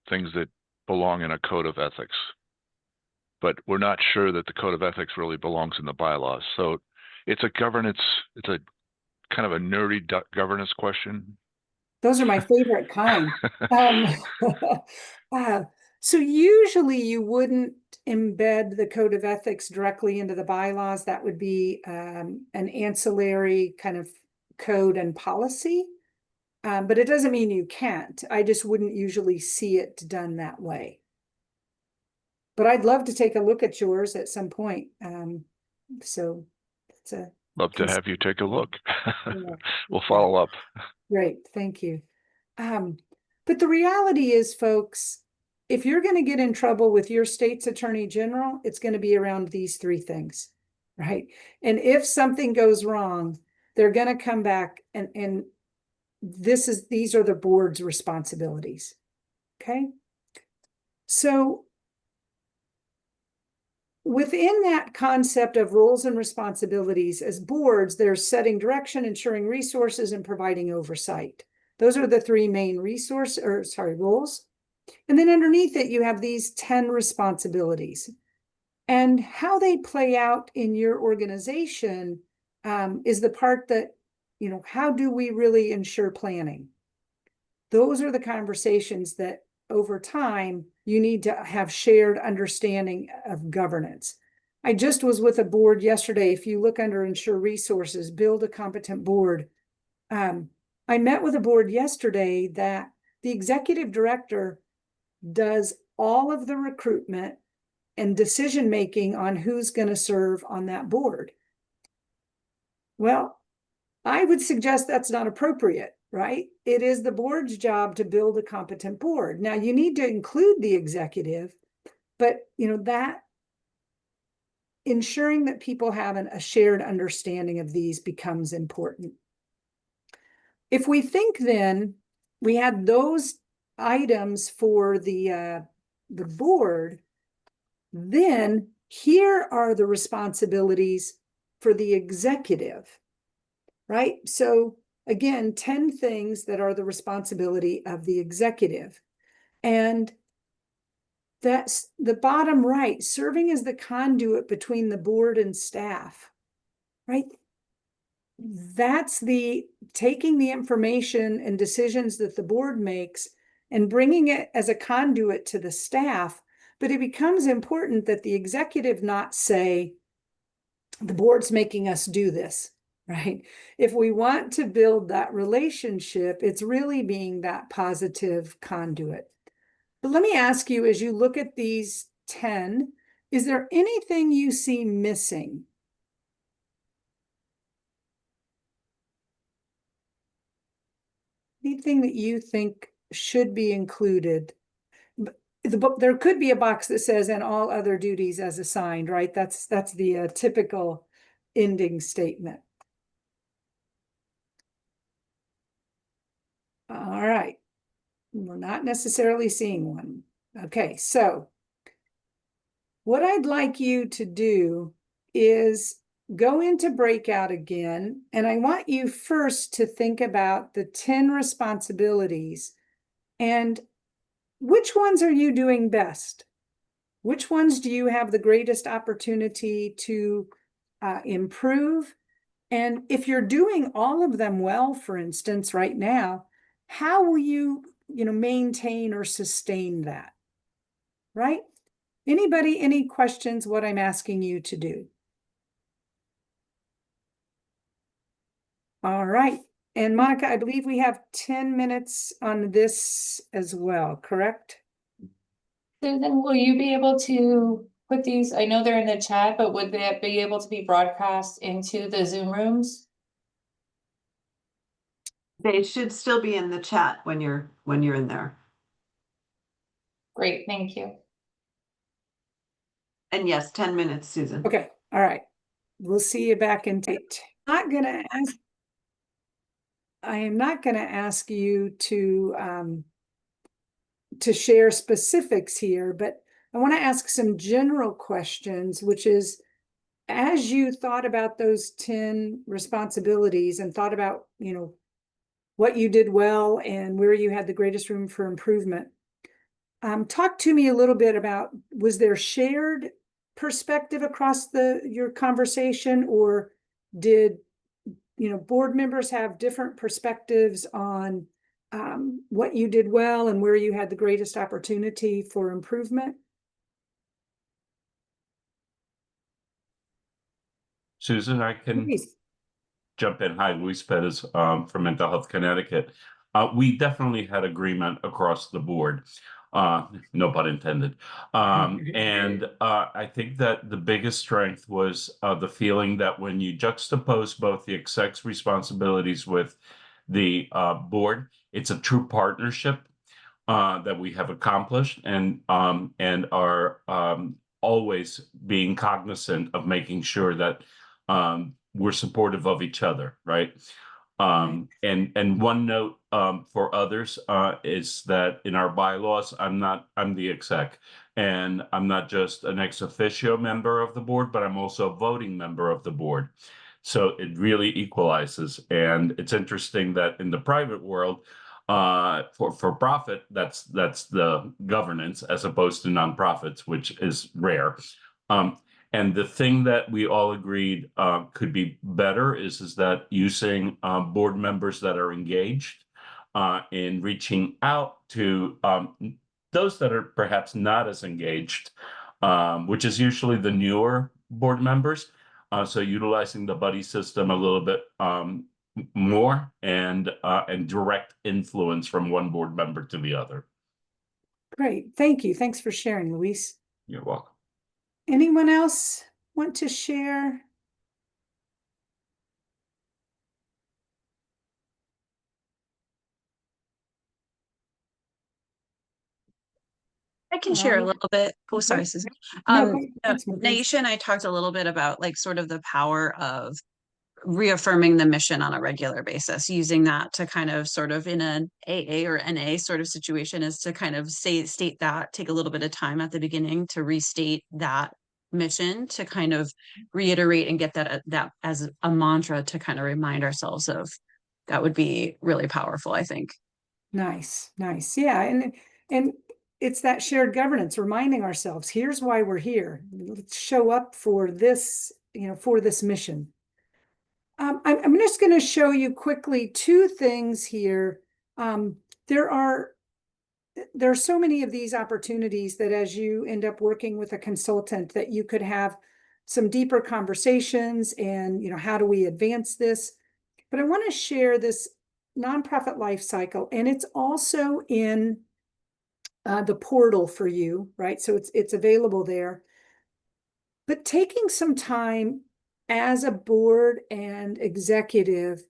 things that belong in a code of ethics. But we're not sure that the code of ethics really belongs in the bylaws. So it's a governance, it's a kind of a nerdy governance question. Those are my favorite kind. So usually you wouldn't embed the code of ethics directly into the bylaws. That would be an ancillary kind of code and policy. But it doesn't mean you can't. I just wouldn't usually see it done that way. But I'd love to take a look at yours at some point. So it's a love to have you take a look. Yeah. We'll follow up. Great, thank you. But the reality is, folks, if you're going to get in trouble with your state's attorney general, it's going to be around these three things, right? And if something goes wrong, they're going to come back and these are the board's responsibilities. Okay. So within that concept of roles and responsibilities as boards, there's setting direction, ensuring resources, and providing oversight. Those are the three main roles. And then underneath it, you have these 10 responsibilities. And how they play out in your organization is the part that, how do we really ensure planning? Those are the conversations that over time, you need to have shared understanding of governance. I just was with a board yesterday. If you look under ensure resources, build a competent board. I met with a board yesterday that the executive director does all of the recruitment and decision-making on who's going to serve on that board. Well, I would suggest that's not appropriate, right? It is the board's job to build a competent board. Now, you need to include the executive, but that ensuring that people have a shared understanding of these becomes important. If we think then, we had those items for the board, then here are the responsibilities for the executive, right? So again, 10 things that are the responsibility of the executive. And that's the bottom right, serving as the conduit between the board and staff, right? That's the taking the information and decisions that the board makes and bringing it as a conduit to the staff. But it becomes important that the executive not say, the board's making us do this, right? If we want to build that relationship, it's really being that positive conduit. But let me ask you, as you look at these 10, is there anything you see missing? Anything that you think should be included? There could be a box that says, and all other duties as assigned, right? That's the typical ending statement. All right. We're not necessarily seeing one. Okay, so what I'd like you to do is go into breakout again, and I want you first to think about the 10 responsibilities and which ones are you doing best? Which ones do you have the greatest opportunity to improve? And if you're doing all of them well, for instance, right now, how will you, maintain or sustain that? Right? Anybody, any questions what I'm asking you to do? All right. And Monica, I believe we have 10 minutes on this as well, correct? Susan, will you be able to put these, I know they're in the chat, but would that be able to be broadcast into the Zoom rooms? They should still be in the chat when you're in there. Great, thank you. And yes, 10 minutes, Susan. Okay, all right. We'll see you back in date. I am not gonna ask you to share specifics here, but I want to ask some general questions, which is, as you thought about those 10 responsibilities and thought about, what you did well and where you had the greatest room for improvement, talk to me a little bit about, was there shared perspective across your conversation, or did board members have different perspectives on what you did well and where you had the greatest opportunity for improvement? Susan, I can Please. jump in. Hi, Luis Perez from Mental Health Connecticut. We definitely had agreement across the board. No pun intended. And I think that the biggest strength was the feeling that when you juxtapose both the exec's responsibilities with the board, it's a true partnership that we have accomplished, and are always being cognizant of making sure that we're supportive of each other, right? And one note for others is that in our bylaws, I'm the exec, and I'm not just an ex officio member of the board, but I'm also a voting member of the board. So it really equalizes. And it's interesting that in the private world, for profit, that's the governance, as opposed to nonprofits, which is rare. And the thing that we all agreed could be better is that using board members that are engaged in reaching out to those that are perhaps not as engaged, which is usually the newer board members. So utilizing the buddy system a little bit more, and direct influence from one board member to the other. Great, thank you. Thanks for sharing, Luis. You're welcome. Anyone else want to share? I can share a little bit. Oh, sorry, Susan. Naisha and I talked a little bit about sort of the power of reaffirming the mission on a regular basis, using that to kind of sort of in an AA or NA sort of situation, is to kind of state that, take a little bit of time at the beginning to restate that mission, to kind of reiterate and get that as a mantra to kind of remind ourselves of. That would be really powerful, I think. Nice. Yeah, and it's that shared governance, reminding ourselves, here's why we're here. Let's show up for this, for this mission. I'm just going to show you quickly two things here. There are so many of these opportunities that as you end up working with a consultant, that you could have some deeper conversations and, how do we advance this? But I want to share this nonprofit life cycle, and it's also in the portal for you, right? So it's available there. But taking some time as a board and executive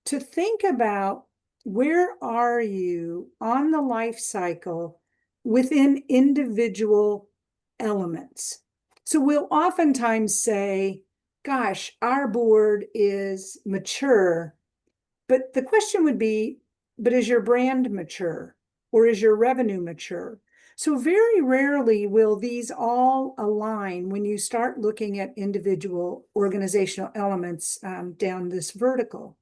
to think about, where are you on the life cycle within individual elements? So we'll oftentimes say, gosh, our board is mature. But the question would be, but is your brand mature, or is your revenue mature? So very rarely will these all align when you start looking at individual organizational elements down this vertical.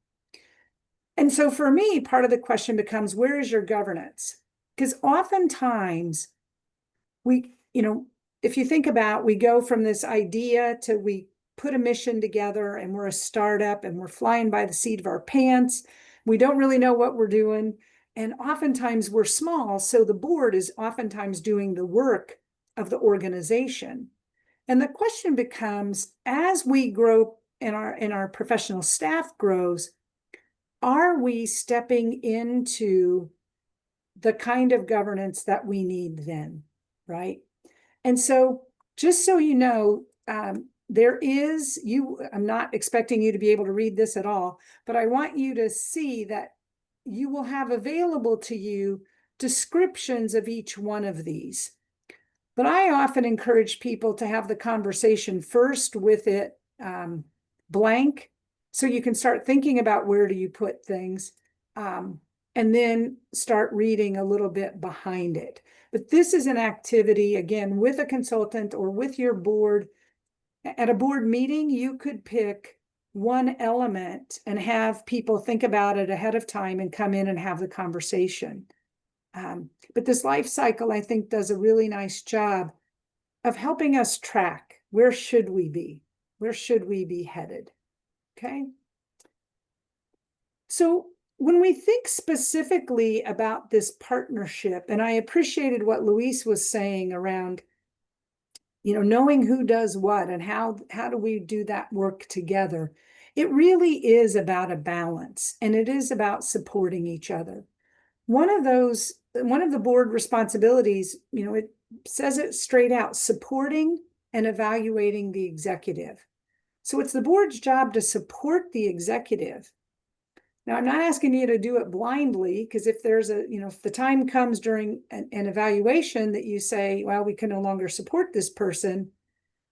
And so for me, part of the question becomes, where is your governance? Because oftentimes if you think about, we go from this idea to we put a mission together and we're a startup and we're flying by the seat of our pants. We don't really know what we're doing. And oftentimes we're small. So the board is oftentimes doing the work of the organization. And the question becomes, as we grow and our professional staff grows, are we stepping into the kind of governance that we need then, right? And so just so you know, I'm not expecting you to be able to read this at all, but I want you to see that you will have available to you descriptions of each one of these. But I often encourage people to have the conversation first with it blank, so you can start thinking about where do you put things, and then start reading a little bit behind it. But this is an activity, again, with a consultant or with your board. At a board meeting, you could pick one element and have people think about it ahead of time and come in and have the conversation. But this life cycle, I think, does a really nice job of helping us track, where should we be? Where should we be headed? Okay. So when we think specifically about this partnership, and I appreciated what Luis was saying around, knowing who does what and how do we do that work together, it really is about a balance, and it is about supporting each other. One of the board responsibilities, it says it straight out, supporting and evaluating the executive. So it's the board's job to support the executive. Now, I'm not asking you to do it blindly, because if there's if the time comes during an evaluation that you say, well, we can no longer support this person,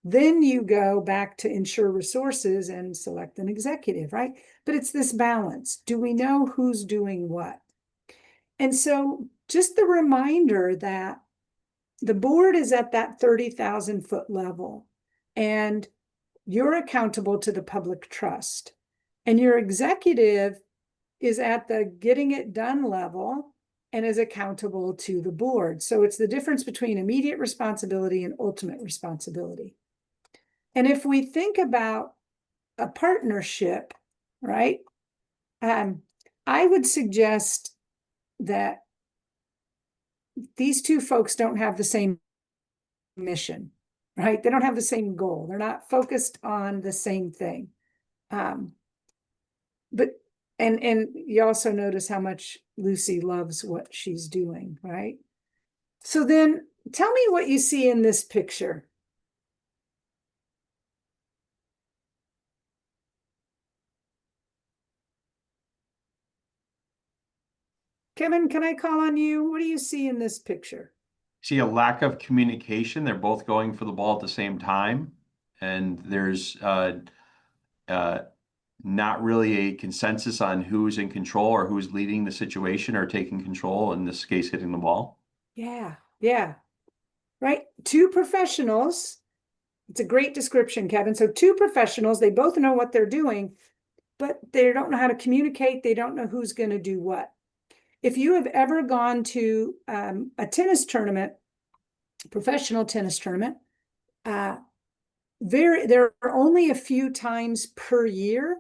then you go back to ensure resources and select an executive, right? But it's this balance. Do we know who's doing what? And so just the reminder that the board is at that 30,000-foot level, and you're accountable to the public trust, and your executive is at the getting it done level and is accountable to the board. So it's the difference between immediate responsibility and ultimate responsibility. And if we think about a partnership, right, I would suggest that these two folks don't have the same mission, right? They don't have the same goal. They're not focused on the same thing. But you also notice how much Lucy loves what she's doing, right? So then tell me what you see in this picture. Kevin, can I call on you? What do you see in this picture? See a lack of communication. They're both going for the ball at the same time. And there's not really a consensus on who's in control or who's leading the situation or taking control, in this case, hitting the ball. Yeah, right. Two professionals. It's a great description, Kevin. So two professionals, they both know what they're doing, but they don't know how to communicate. They don't know who's going to do what. If you have ever gone to a tennis tournament, professional tennis tournament, there are only a few times per year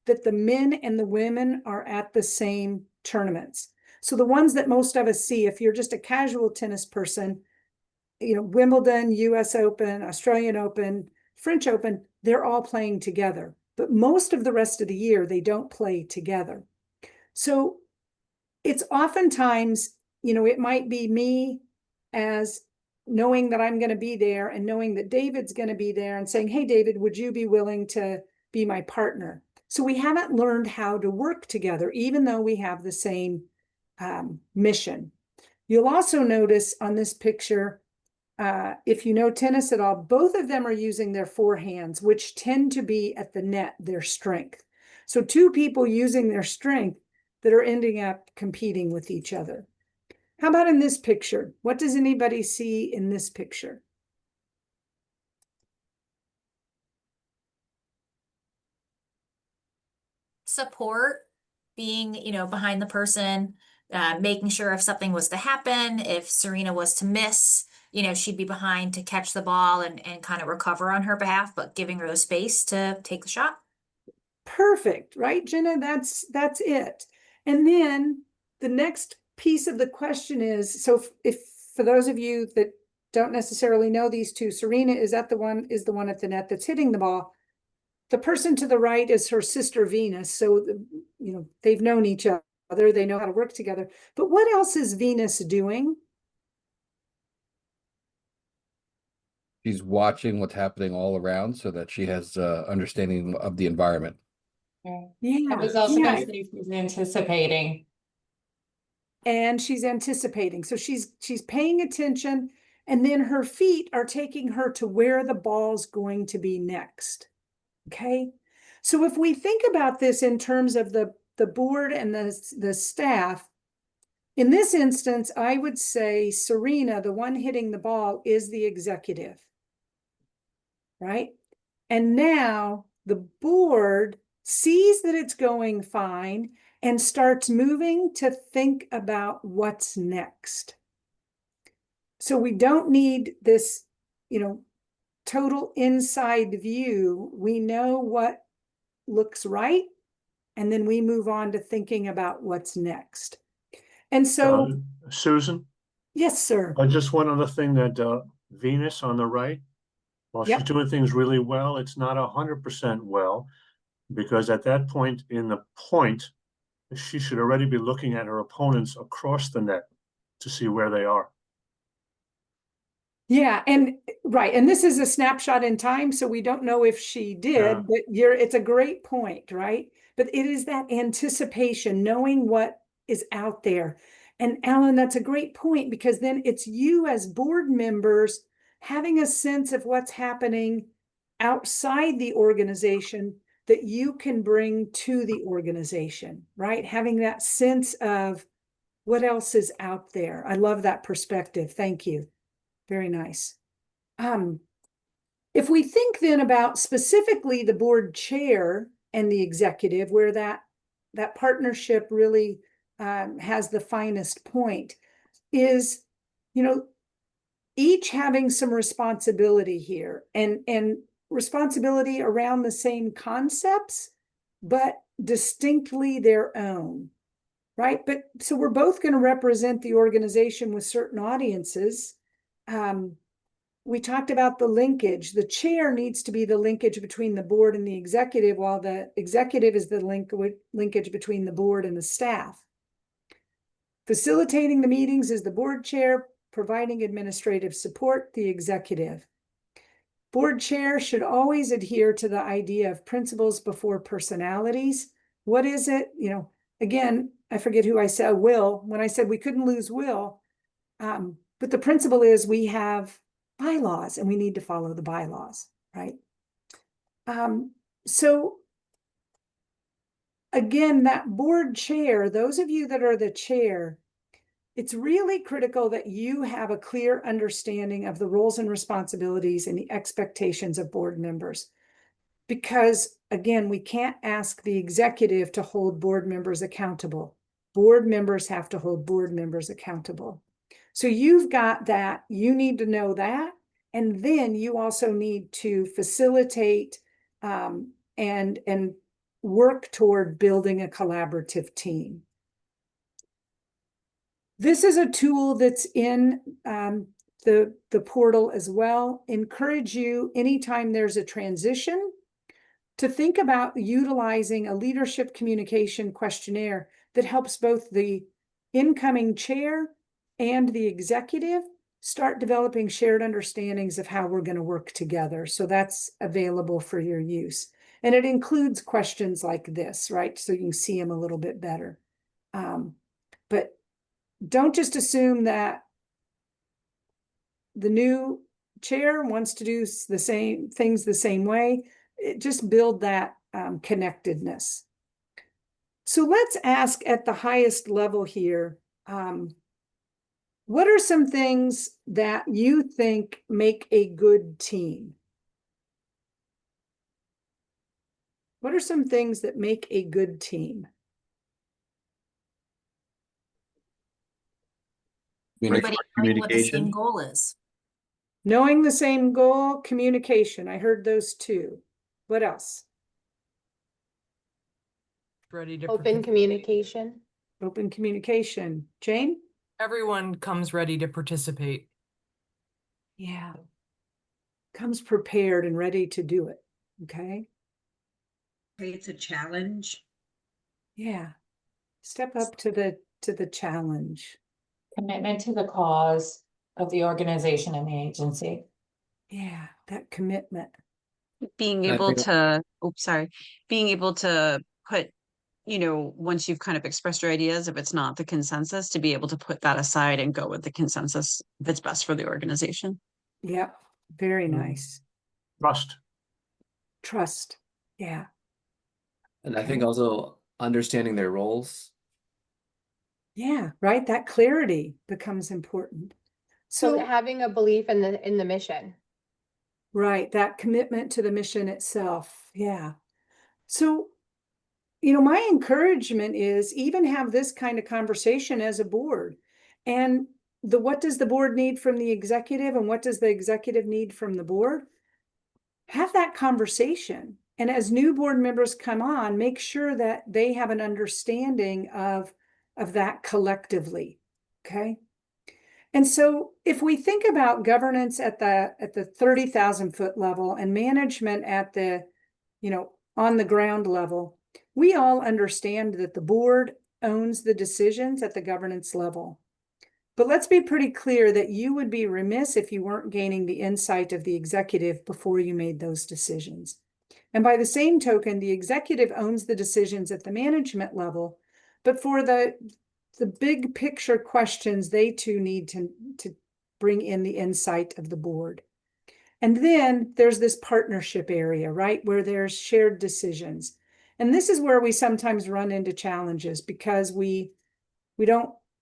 that the men and the women are at the same tournaments. So the ones that most of us see, if you're just a casual tennis person, Wimbledon, US Open, Australian Open, French Open, they're all playing together. But most of the rest of the year, they don't play together. So it's oftentimes, it might be me as knowing that I'm going to be there and knowing that David's going to be there and saying, hey, David, would you be willing to be my partner? So we haven't learned how to work together, even though we have the same mission. You'll also notice on this picture, if you know tennis at all, both of them are using their forehands, which tend to be at the net, their strength. So two people using their strength, that are ending up competing with each other. How about in this picture? What does anybody see in this picture? Support, being, behind the person, making sure if something was to happen, if Serena was to miss, she'd be behind to catch the ball and kind of recover on her behalf, but giving her the space to take the shot. Perfect, right, Jenna? That's it. And then the next piece of the question is, so if for those of you that don't necessarily know these two, Serena is the one at the net that's hitting the ball. The person to the right is her sister Venus. So, they've known each other. They know how to work together. But what else is Venus doing? She's watching what's happening all around so that she has understanding of the environment. Yeah. I was also going to say she's anticipating. And she's anticipating. So she's paying attention, and then her feet are taking her to where the ball's going to be next. Okay. So if we think about this in terms of the board and the staff, in this instance, I would say Serena, the one hitting the ball, is the executive. Right? And now the board sees that it's going fine and starts moving to think about what's next. So we don't need this, total inside view. We know what looks right, and then we move on to thinking about what's next. And so, Susan? Yes, sir. Just one other thing, that Venus on the right, while she's doing things really well, it's not 100% well, because at that point in the point, she should already be looking at her opponents across the net to see where they are. Yeah, and right, and this is a snapshot in time, so we don't know if she did, but it's a great point, right? But it is that anticipation, knowing what is out there. And Alan, that's a great point, because then it's you as board members having a sense of what's happening outside the organization that you can bring to the organization, right? Having that sense of what else is out there. I love that perspective. Thank you. Very nice. If we think then about specifically the board chair and the executive, where that partnership really has the finest point, is, each having some responsibility here and responsibility around the same concepts, but distinctly their own, right? But so we're both going to represent the organization with certain audiences. We talked about the linkage. The chair needs to be the linkage between the board and the executive, while the executive is the linkage between the board and the staff. Facilitating the meetings is the board chair, providing administrative support, the executive. Board chair should always adhere to the idea of principles before personalities. What is it? Again, I forget who I said, Will, when I said we couldn't lose Will. But the principle is we have bylaws and we need to follow the bylaws, right? So again, that board chair, those of you that are the chair, it's really critical that you have a clear understanding of the roles and responsibilities and the expectations of board members. Because again, we can't ask the executive to hold board members accountable. Board members have to hold board members accountable. So you've got that, you need to know that, and then you also need to facilitate and work toward building a collaborative team. This is a tool that's in the portal as well. Encourage you, anytime there's a transition, to think about utilizing a leadership communication questionnaire that helps both the incoming chair and the executive start developing shared understandings of how we're going to work together. So that's available for your use. And it includes questions like this, right? So you can see them a little bit better. But don't just assume that the new chair wants to do the same things the same way. Just build that connectedness. So let's ask at the highest level here, what are some things that you think make a good team? What are some things that make a good team? Everybody knowing what the same Communication. goal is. Knowing the same goal, communication. I heard those two. What else? Ready to Open communication. Open communication. Jane? Everyone comes ready to participate. Yeah. Comes prepared and ready to do it. Okay. It's a challenge. Yeah. Step up to the challenge. Commitment to the cause of the organization and the agency. Yeah, that commitment. Being And I able think- to, being able to put, once you've kind of expressed your ideas, if it's not the consensus, to be able to put that aside and go with the consensus that's best for the organization. Yeah, very nice. Trust. Trust. Yeah. And I think also understanding their roles. Yeah, right. That clarity becomes important. So So having a belief in the mission. right, that commitment to the mission itself. Yeah. So, my encouragement is even have this kind of conversation as a board. And what does the board need from the executive and what does the executive need from the board? Have that conversation. And as new board members come on, make sure that they have an understanding of that collectively. Okay. And so if we think about governance at the 30,000 foot level and management at the, on the ground level, we all understand that the board owns the decisions at the governance level. But let's be pretty clear that you would be remiss if you weren't gaining the insight of the executive before you made those decisions. And by the same token, the executive owns the decisions at the management level, but for the big picture questions, they too need to bring in the insight of the board. And then there's this partnership area, right, where there's shared decisions. And this is where we sometimes run into challenges because we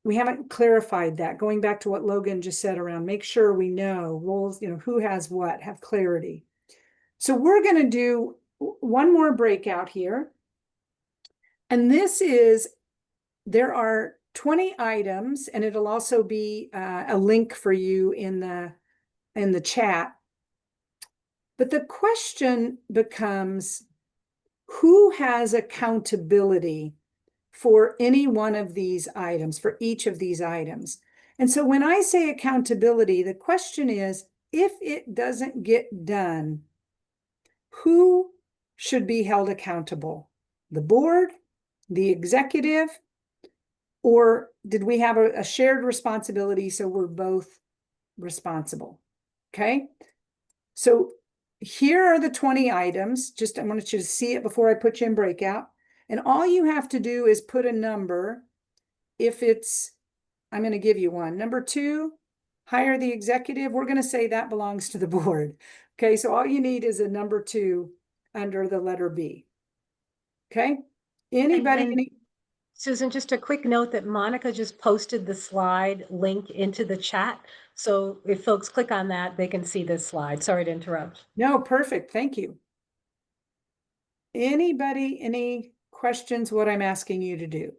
haven't clarified that. Going back to what Logan just said around make sure we know roles, who has what, have clarity. So we're going to do one more breakout here. And this is, there are 20 items, and it'll also be a link for you in the chat. But the question becomes, who has accountability for any one of these items, for each of these items? And so when I say accountability, the question is, if it doesn't get done, who should be held accountable? The board, the executive, or did we have a shared responsibility so we're both responsible? Okay, so here are the 20 items. I wanted you to see it before I put you in breakout. And all you have to do is put a number. If it's, I'm going to give you one. Number 2, hire the executive. We're going to say that belongs to the board. Okay, so all you need is a number 2 under the letter B. Okay, anybody? Susan, just a quick note that Monica just posted the slide link into the chat. So if folks click on that, they can see this slide. Sorry to interrupt. No, perfect. Thank you. Anybody, any questions what I'm asking you to do?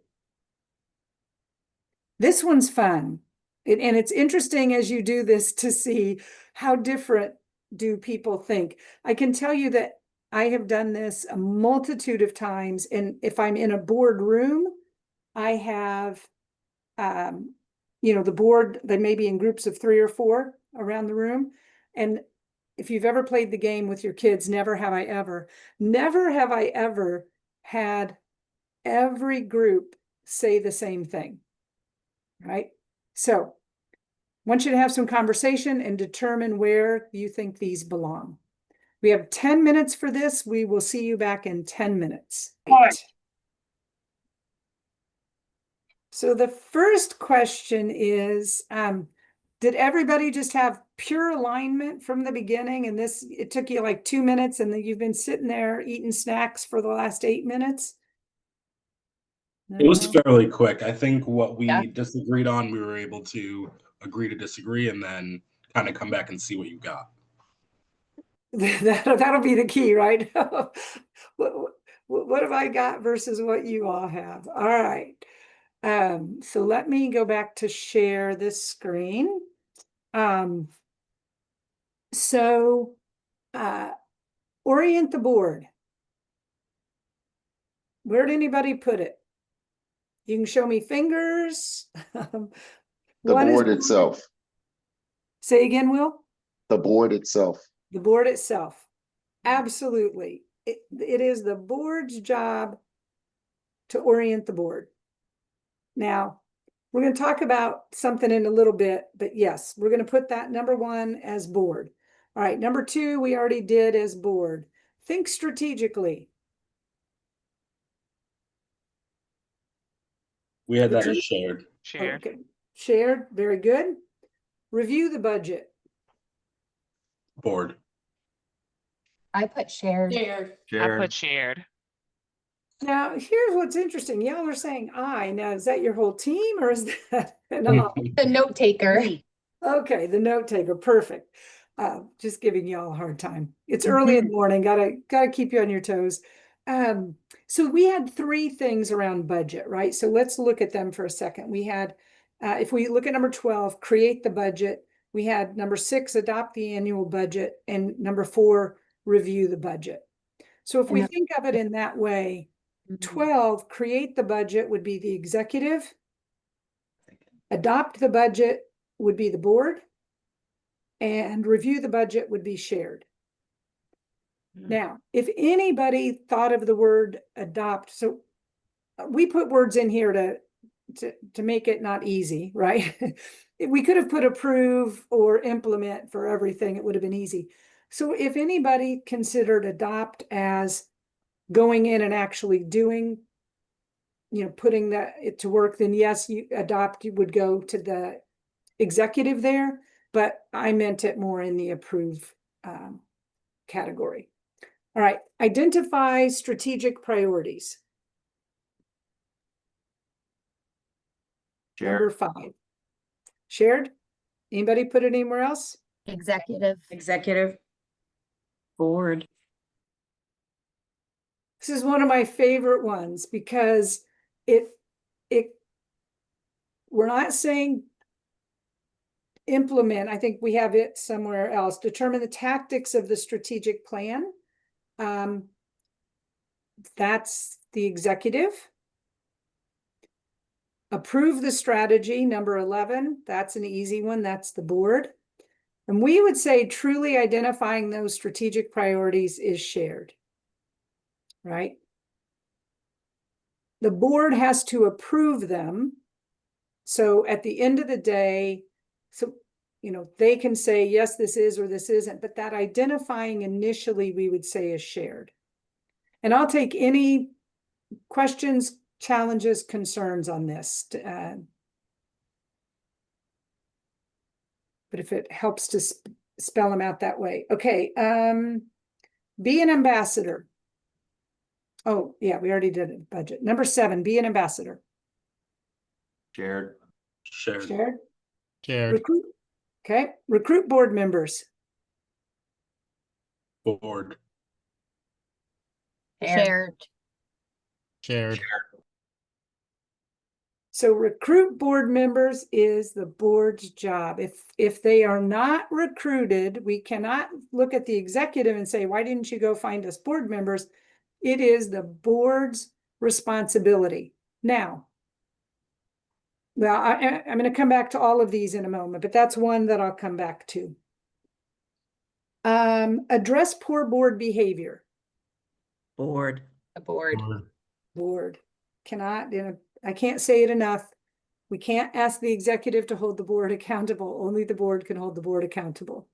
This one's fun. And it's interesting as you do this to see how different do people think. I can tell you that I have done this a multitude of times. And if I'm in a board room, I have, the board, they may be in groups of 3 or 4 around the room. And if you've ever played the game with your kids, never have I ever had every group say the same thing, right? So I want you to have some conversation and determine where you think these belong. We have 10 minutes for this. We will see you back in 10 minutes. So the first question is, did everybody just have pure alignment from the beginning? And it took you like 2 minutes and then you've been sitting there eating snacks for the last 8 minutes? It was No. fairly quick. I think what we Yeah. disagreed on, we were able to agree to disagree and then kind of come back and see what you got. That'll be the key, right? What have I got versus what you all have? All right. So let me go back to share this screen. So orient the board. Where'd anybody put it? You can show me fingers. The One is board itself. Say again, Will? The board itself. The board itself. Absolutely. It is the board's job to orient the board. Now, we're going to talk about something in a little bit, but yes, we're going to put that number 1 as board. All right, number 2, we already did as board. Think strategically. We had that as shared. Shared. Okay. Shared, very good. Review the budget. Board. I put shared. Shared. I put shared. Now, here's what's interesting. Y'all are saying I. Now, is that your whole team or is that an I? The note taker. Okay, the note taker. Perfect. Just giving y'all a hard time. It's early in the morning. Gotta keep you on your toes. So we had 3 things around budget, right? So let's look at them for a second. We had, if we look at number 12, create the budget. We had number 6, adopt the annual budget, and number 4, review the budget. So if we think of it in that way, 12, create the budget would be the executive. Adopt the budget would be the board. And review the budget would be shared. Now, if anybody thought of the word adopt, so we put words in here to make it not easy, right? We could have put approve or implement for everything. It would have been easy. So if anybody considered adopt as going in and actually doing, putting it to work, then yes, you would go to the executive there, but I meant it more in the approve category. All right, identify strategic priorities. Shared. Number 5. Shared? Anybody put it anywhere else? Executive. Executive. Board. This is one of my favorite ones because we're not saying implement. I think we have it somewhere else. Determine the tactics of the strategic plan. That's the executive. Approve the strategy, number 11. That's an easy one. That's the board. And we would say truly identifying those strategic priorities is shared, right? The board has to approve them. So at the end of the day, they can say, yes, this is or this isn't, but that identifying initially we would say is shared. And I'll take any questions, challenges, concerns on this. But if it helps to spell them out that way. Okay, be an ambassador. Oh, yeah, we already did it, budget. Number 7, be an ambassador. Shared. Shared. Shared. Shared. Recruit. Okay, recruit board members. Board. Shared. Shared. So recruit board members is the board's job. If they are not recruited, we cannot look at the executive and say, why didn't you go find us board members? It is the board's responsibility. Now, well, I'm going to come back to all of these in a moment, but that's one that I'll come back to. Address poor board behavior. Board. A board. Board. I can't say it enough. We can't ask the executive to hold the board accountable. Only the board can hold the board accountable.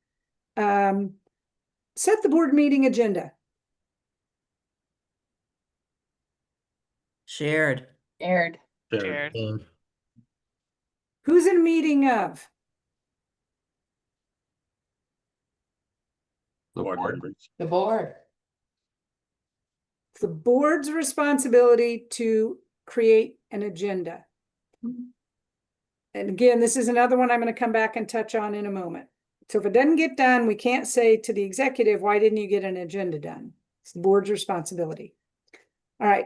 Set the board meeting agenda. Shared. Shared. Shared. Who's in a meeting of? The board. members. The board. It's the board's responsibility to create an agenda. And again, this is another one I'm going to come back and touch on in a moment. So if it doesn't get done, we can't say to the executive, why didn't you get an agenda done? It's the board's responsibility. All right.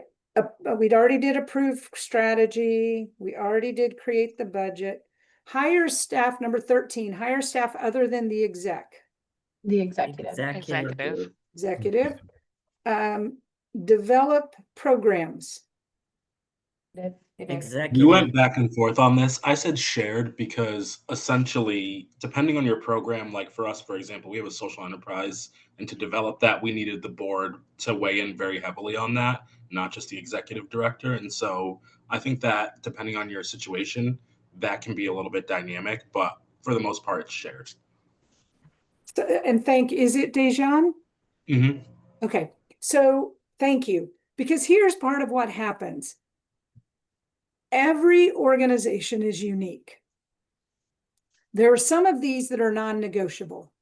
We'd already did approve strategy. We already did create the budget. Hire staff, number 13, hire staff other than the exec. The executive. Executive. Develop programs. You went back and forth on this. I said shared because essentially, depending on your program, like for us, for example, we have a social enterprise, and to develop that, we needed the board to weigh in very heavily on that, not just the executive director. And so I think that depending on your situation, that can be a little bit dynamic, but for the most part, it's shared. So, and is it Dejan? Mm-hmm. Okay, so thank you, because here's part of what happens. Every organization is unique. There are some of these that are non-negotiable,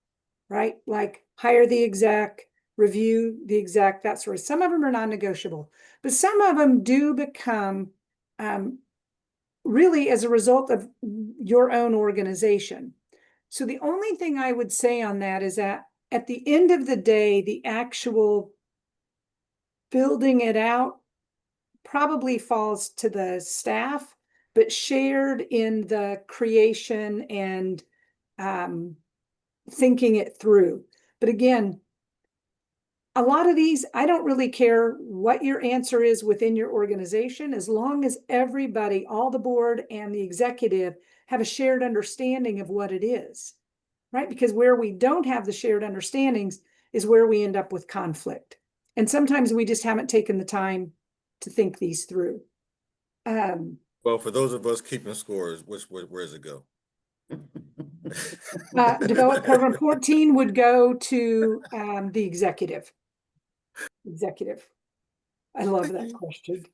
right? Like hire the exec, review the exec, that sort of. Some of them are non-negotiable, but some of them do become really as a result of your own organization. So the only thing I would say on that is that at the end of the day, the actual building it out probably falls to the staff, but shared in the creation and thinking it through. But again, a lot of these, I don't really care what your answer is within your organization, as long as everybody, all the board and the executive, have a shared understanding of what it is, right? Because where we don't have the shared understandings is where we end up with conflict. And sometimes we just haven't taken the time to think these through. Well, for those of us keeping scores, where does it go? Develop program 14 would go to the executive. I love that question.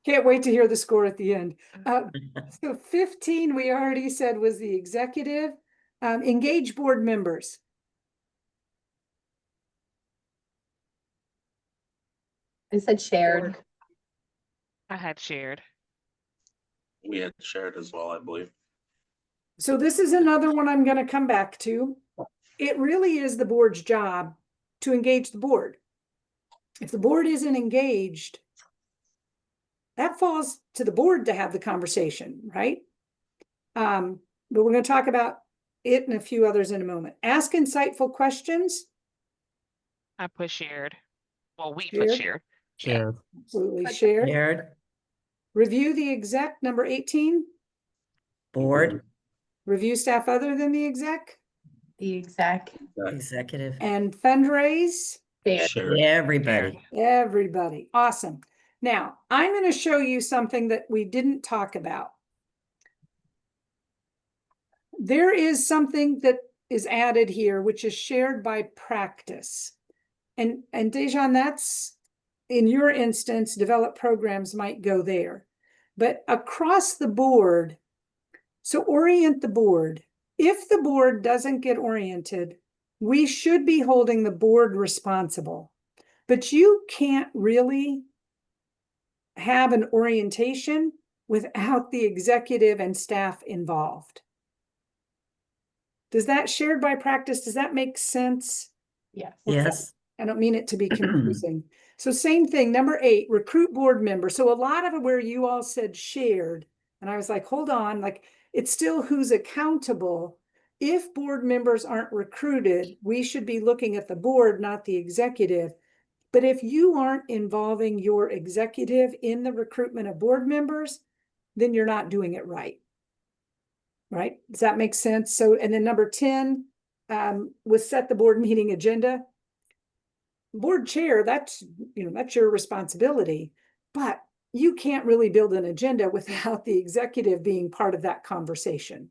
Can't wait to hear the score at the end. So 15, we already said was the executive. Engage board members. I said shared. I had shared. We had shared as well, I believe. So this is another one I'm going to come back to. It really is the board's job to engage the board. If the board isn't engaged, that falls to the board to have the conversation, right? But we're going to talk about it and a few others in a moment. Ask insightful questions. I put shared. Well, we Shared. put shared. Shared. Absolutely shared. Shared. Review the exec, number 18. Board. Review staff other than the exec. The exec. Executive. And fundraise. Shared. Everybody. Everybody. Awesome. Now, I'm going to show you something that we didn't talk about. There is something that is added here, which is shared by practice. And Dejan, that's, in your instance, develop programs might go there. But across the board, so orient the board. If the board doesn't get oriented, we should be holding the board responsible. But you can't really have an orientation without the executive and staff involved. Does that shared by practice, does that make sense? Yes. Yes. I don't mean it to be confusing. So same thing, number 8, recruit board members. So a lot of it where you all said shared, and I was like, hold on, like it's still who's accountable. If board members aren't recruited, we should be looking at the board, not the executive. But if you aren't involving your executive in the recruitment of board members, then you're not doing it right. Right? Does that make sense? So, and then number 10 was set the board meeting agenda. Board chair, that's your responsibility, but you can't really build an agenda without the executive being part of that conversation.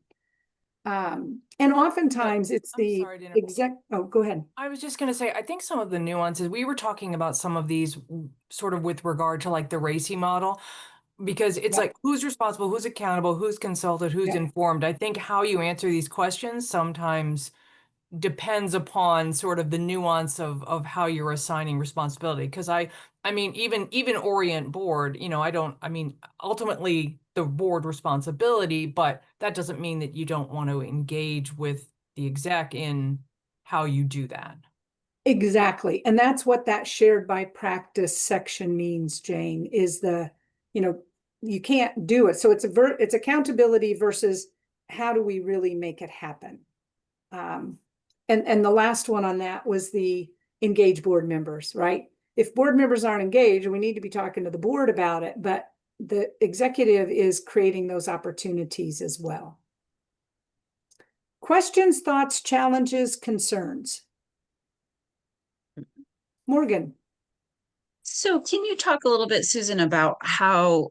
And oftentimes it's the exec. Oh, go ahead. I was just going to say, I think some of the nuances, we were talking about some of these sort of with regard to like the RACI model, because it's like, who's responsible, who's accountable, who's consulted, who's informed. I think how you answer these questions sometimes depends upon sort of the nuance of how you're assigning responsibility. Because I mean, even Orient board, I mean, ultimately the board responsibility, but that doesn't mean that you don't want to engage with the exec in how you do that. Exactly. And that's what that shared by practice section means, Jane, is you can't do it. So it's accountability versus how do we really make it happen? And the last one on that was the engage board members, right? If board members aren't engaged, we need to be talking to the board about it, but the executive is creating those opportunities as well. Questions, thoughts, challenges, concerns? Morgan. So can you talk a little bit, Susan, about how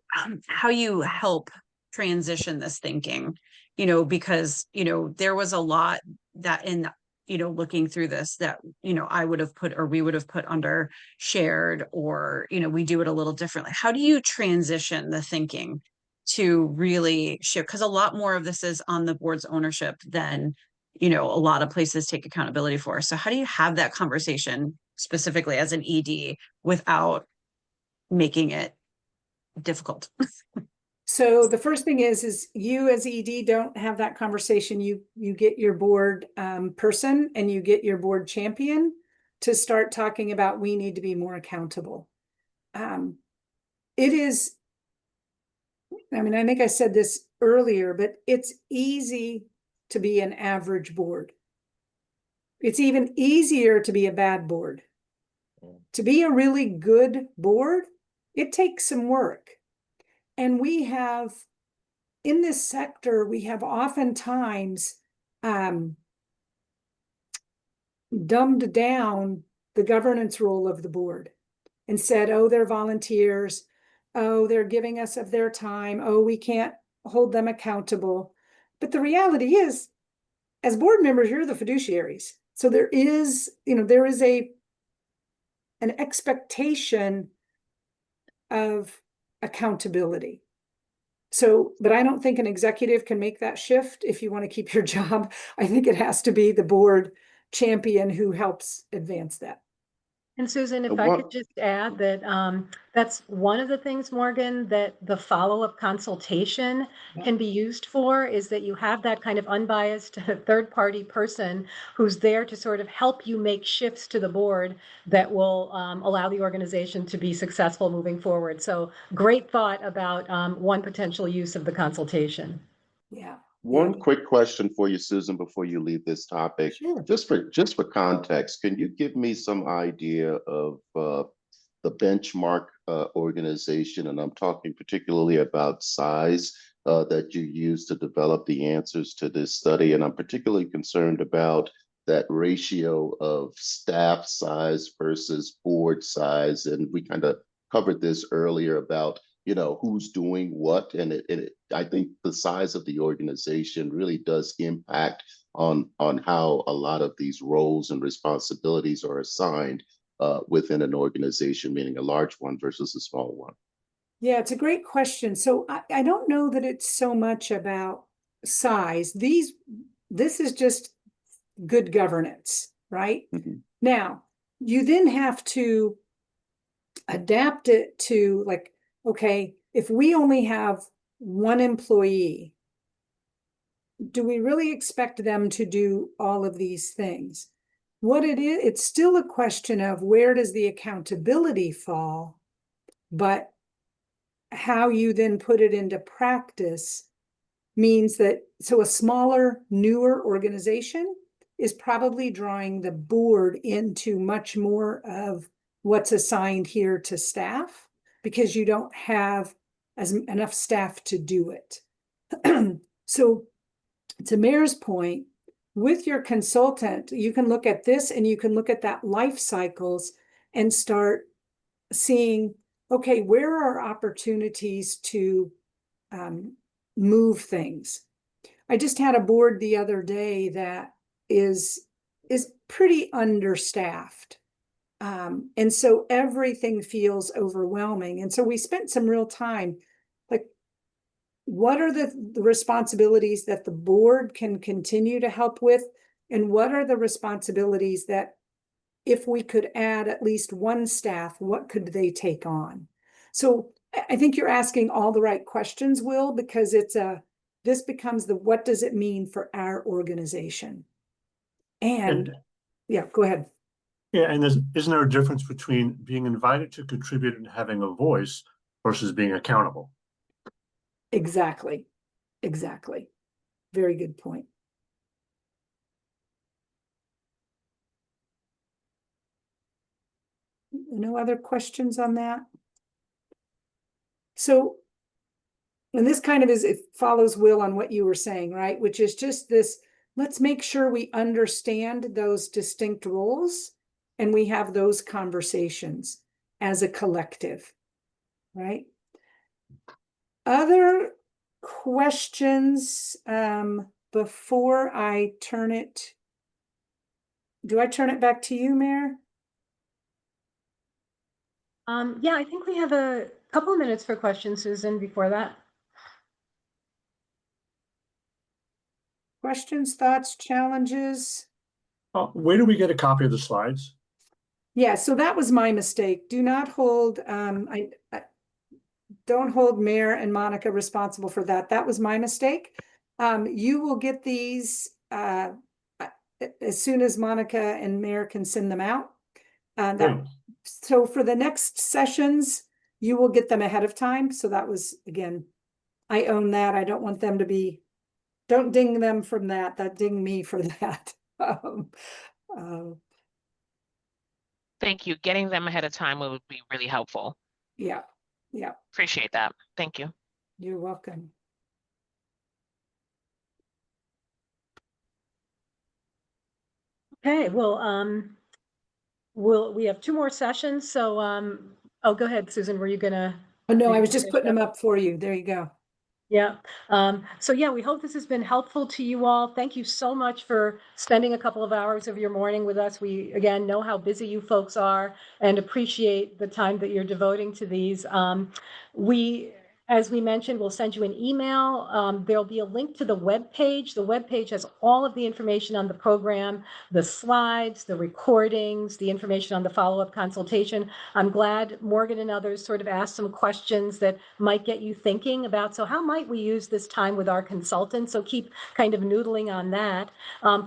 you help transition this thinking? Because there was a lot that in looking through this that I would have put, or we would have put under shared, or we do it a little differently. How do you transition the thinking to really shift? Because a lot more of this is on the board's ownership than a lot of places take accountability for. So how do you have that conversation specifically as an ED without making it difficult? So the first thing is you as ED don't have that conversation. You get your board person and you get your board champion to start talking about, we need to be more accountable. It is, I mean, I think I said this earlier, but it's easy to be an average board. It's even easier to be a bad board. To be a really good board, it takes some work. And we have, in this sector, we have oftentimes dumbed down the governance role of the board and said, oh, they're volunteers. Oh, they're giving us of their time. Oh, we can't hold them accountable. But the reality is, as board members, you're the fiduciaries. So there is, there is an expectation of accountability. So, but I don't think an executive can make that shift if you want to keep your job. I think it has to be the board champion who helps advance that. And Susan, if I could just add that that's one of the things, Morgan, that the follow-up consultation can be used for, is that you have that kind of unbiased third-party person who's there to sort of help you make shifts to the board that will allow the organization to be successful moving forward. So great thought about one potential use of the consultation. Yeah. One quick question for you, Susan, before you leave this topic. Sure. Just for context, can you give me some idea of the benchmark organization, and I'm talking particularly about size that you use to develop the answers to this study, and I'm particularly concerned about that ratio of staff size versus board size, and we kind of covered this earlier about who's doing what, and I think the size of the organization really does impact on how a lot of these roles and responsibilities are assigned within an organization, meaning a large one versus a small one. Yeah, it's a great question. So I don't know that it's so much about size. This is just good governance, right? Mm-hmm. Now, you then have to adapt it to, like, okay, if we only have one employee, do we really expect them to do all of these things? What it is, it's still a question of where does the accountability fall, but how you then put it into practice means that, so a smaller, newer organization is probably drawing the board into much more of what's assigned here to staff, because you don't have enough staff to do it. So to Mayor's point, with your consultant, you can look at this and you can look at that life cycles and start seeing, okay, where are opportunities to move things? I just had a board the other day that is pretty understaffed. And so everything feels overwhelming. And so we spent some real time, like, what are the responsibilities that the board can continue to help with And what are the responsibilities that if we could add at least one staff, what could they take on? So I think you're asking all the right questions, Will, because this becomes what does it mean for our organization? And yeah, go ahead. Yeah, and isn't there a difference between being invited to contribute and having a voice versus being accountable? Exactly. Exactly. Very good point. No other questions on that? So, and this kind of it follows, Will, on what you were saying, right? Which is just this, let's make sure we understand those distinct roles and we have those conversations as a collective, right? Other questions before I turn it? Do I turn it back to you, Mayor? Yeah, I think we have a couple of minutes for questions, Susan, before that. Questions, thoughts, challenges? Where do we get a copy of the slides? Yeah, so that was my mistake. Do not hold, I don't hold Mayor and Monica responsible for that. That was my mistake. You will get these as soon as Monica and Mayor can send them out. So for the next sessions, you will get them ahead of time. So that was, again, I own that. I don't want them to be, don't ding them from that ding me for that. Thank you. Getting them ahead of time would be really helpful. Yeah. Yeah. Appreciate that. Thank you. You're welcome. Okay, well, we have 2 more sessions. So, oh, go ahead, Susan. Were you gonna? Oh, no, I was just putting them up for you. There you go. Yeah. So yeah, we hope this has been helpful to you all. Thank you so much for spending a couple of hours of your morning with us. We, again, know how busy you folks are and appreciate the time that you're devoting to these. As we mentioned, we'll send you an email. There'll be a link to the webpage. The webpage has all of the information on the program, the slides, the recordings, the information on the follow-up consultation. I'm glad Morgan and others sort of asked some questions that might get you thinking about, so how might we use this time with our consultants? So keep kind of noodling on that.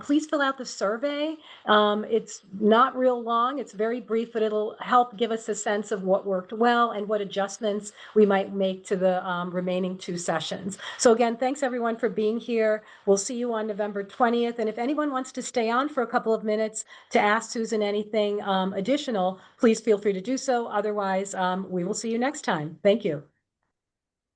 Please fill out the survey. It's not real long. It's very brief, but it'll help give us a sense of what worked well and what adjustments we might make to the remaining 2 sessions. So again, thanks everyone for being here. We'll see you on November 20th. And if anyone wants to stay on for a couple of minutes to ask Susan anything additional, please feel free to do so. Otherwise, we will see you next time. Thank you.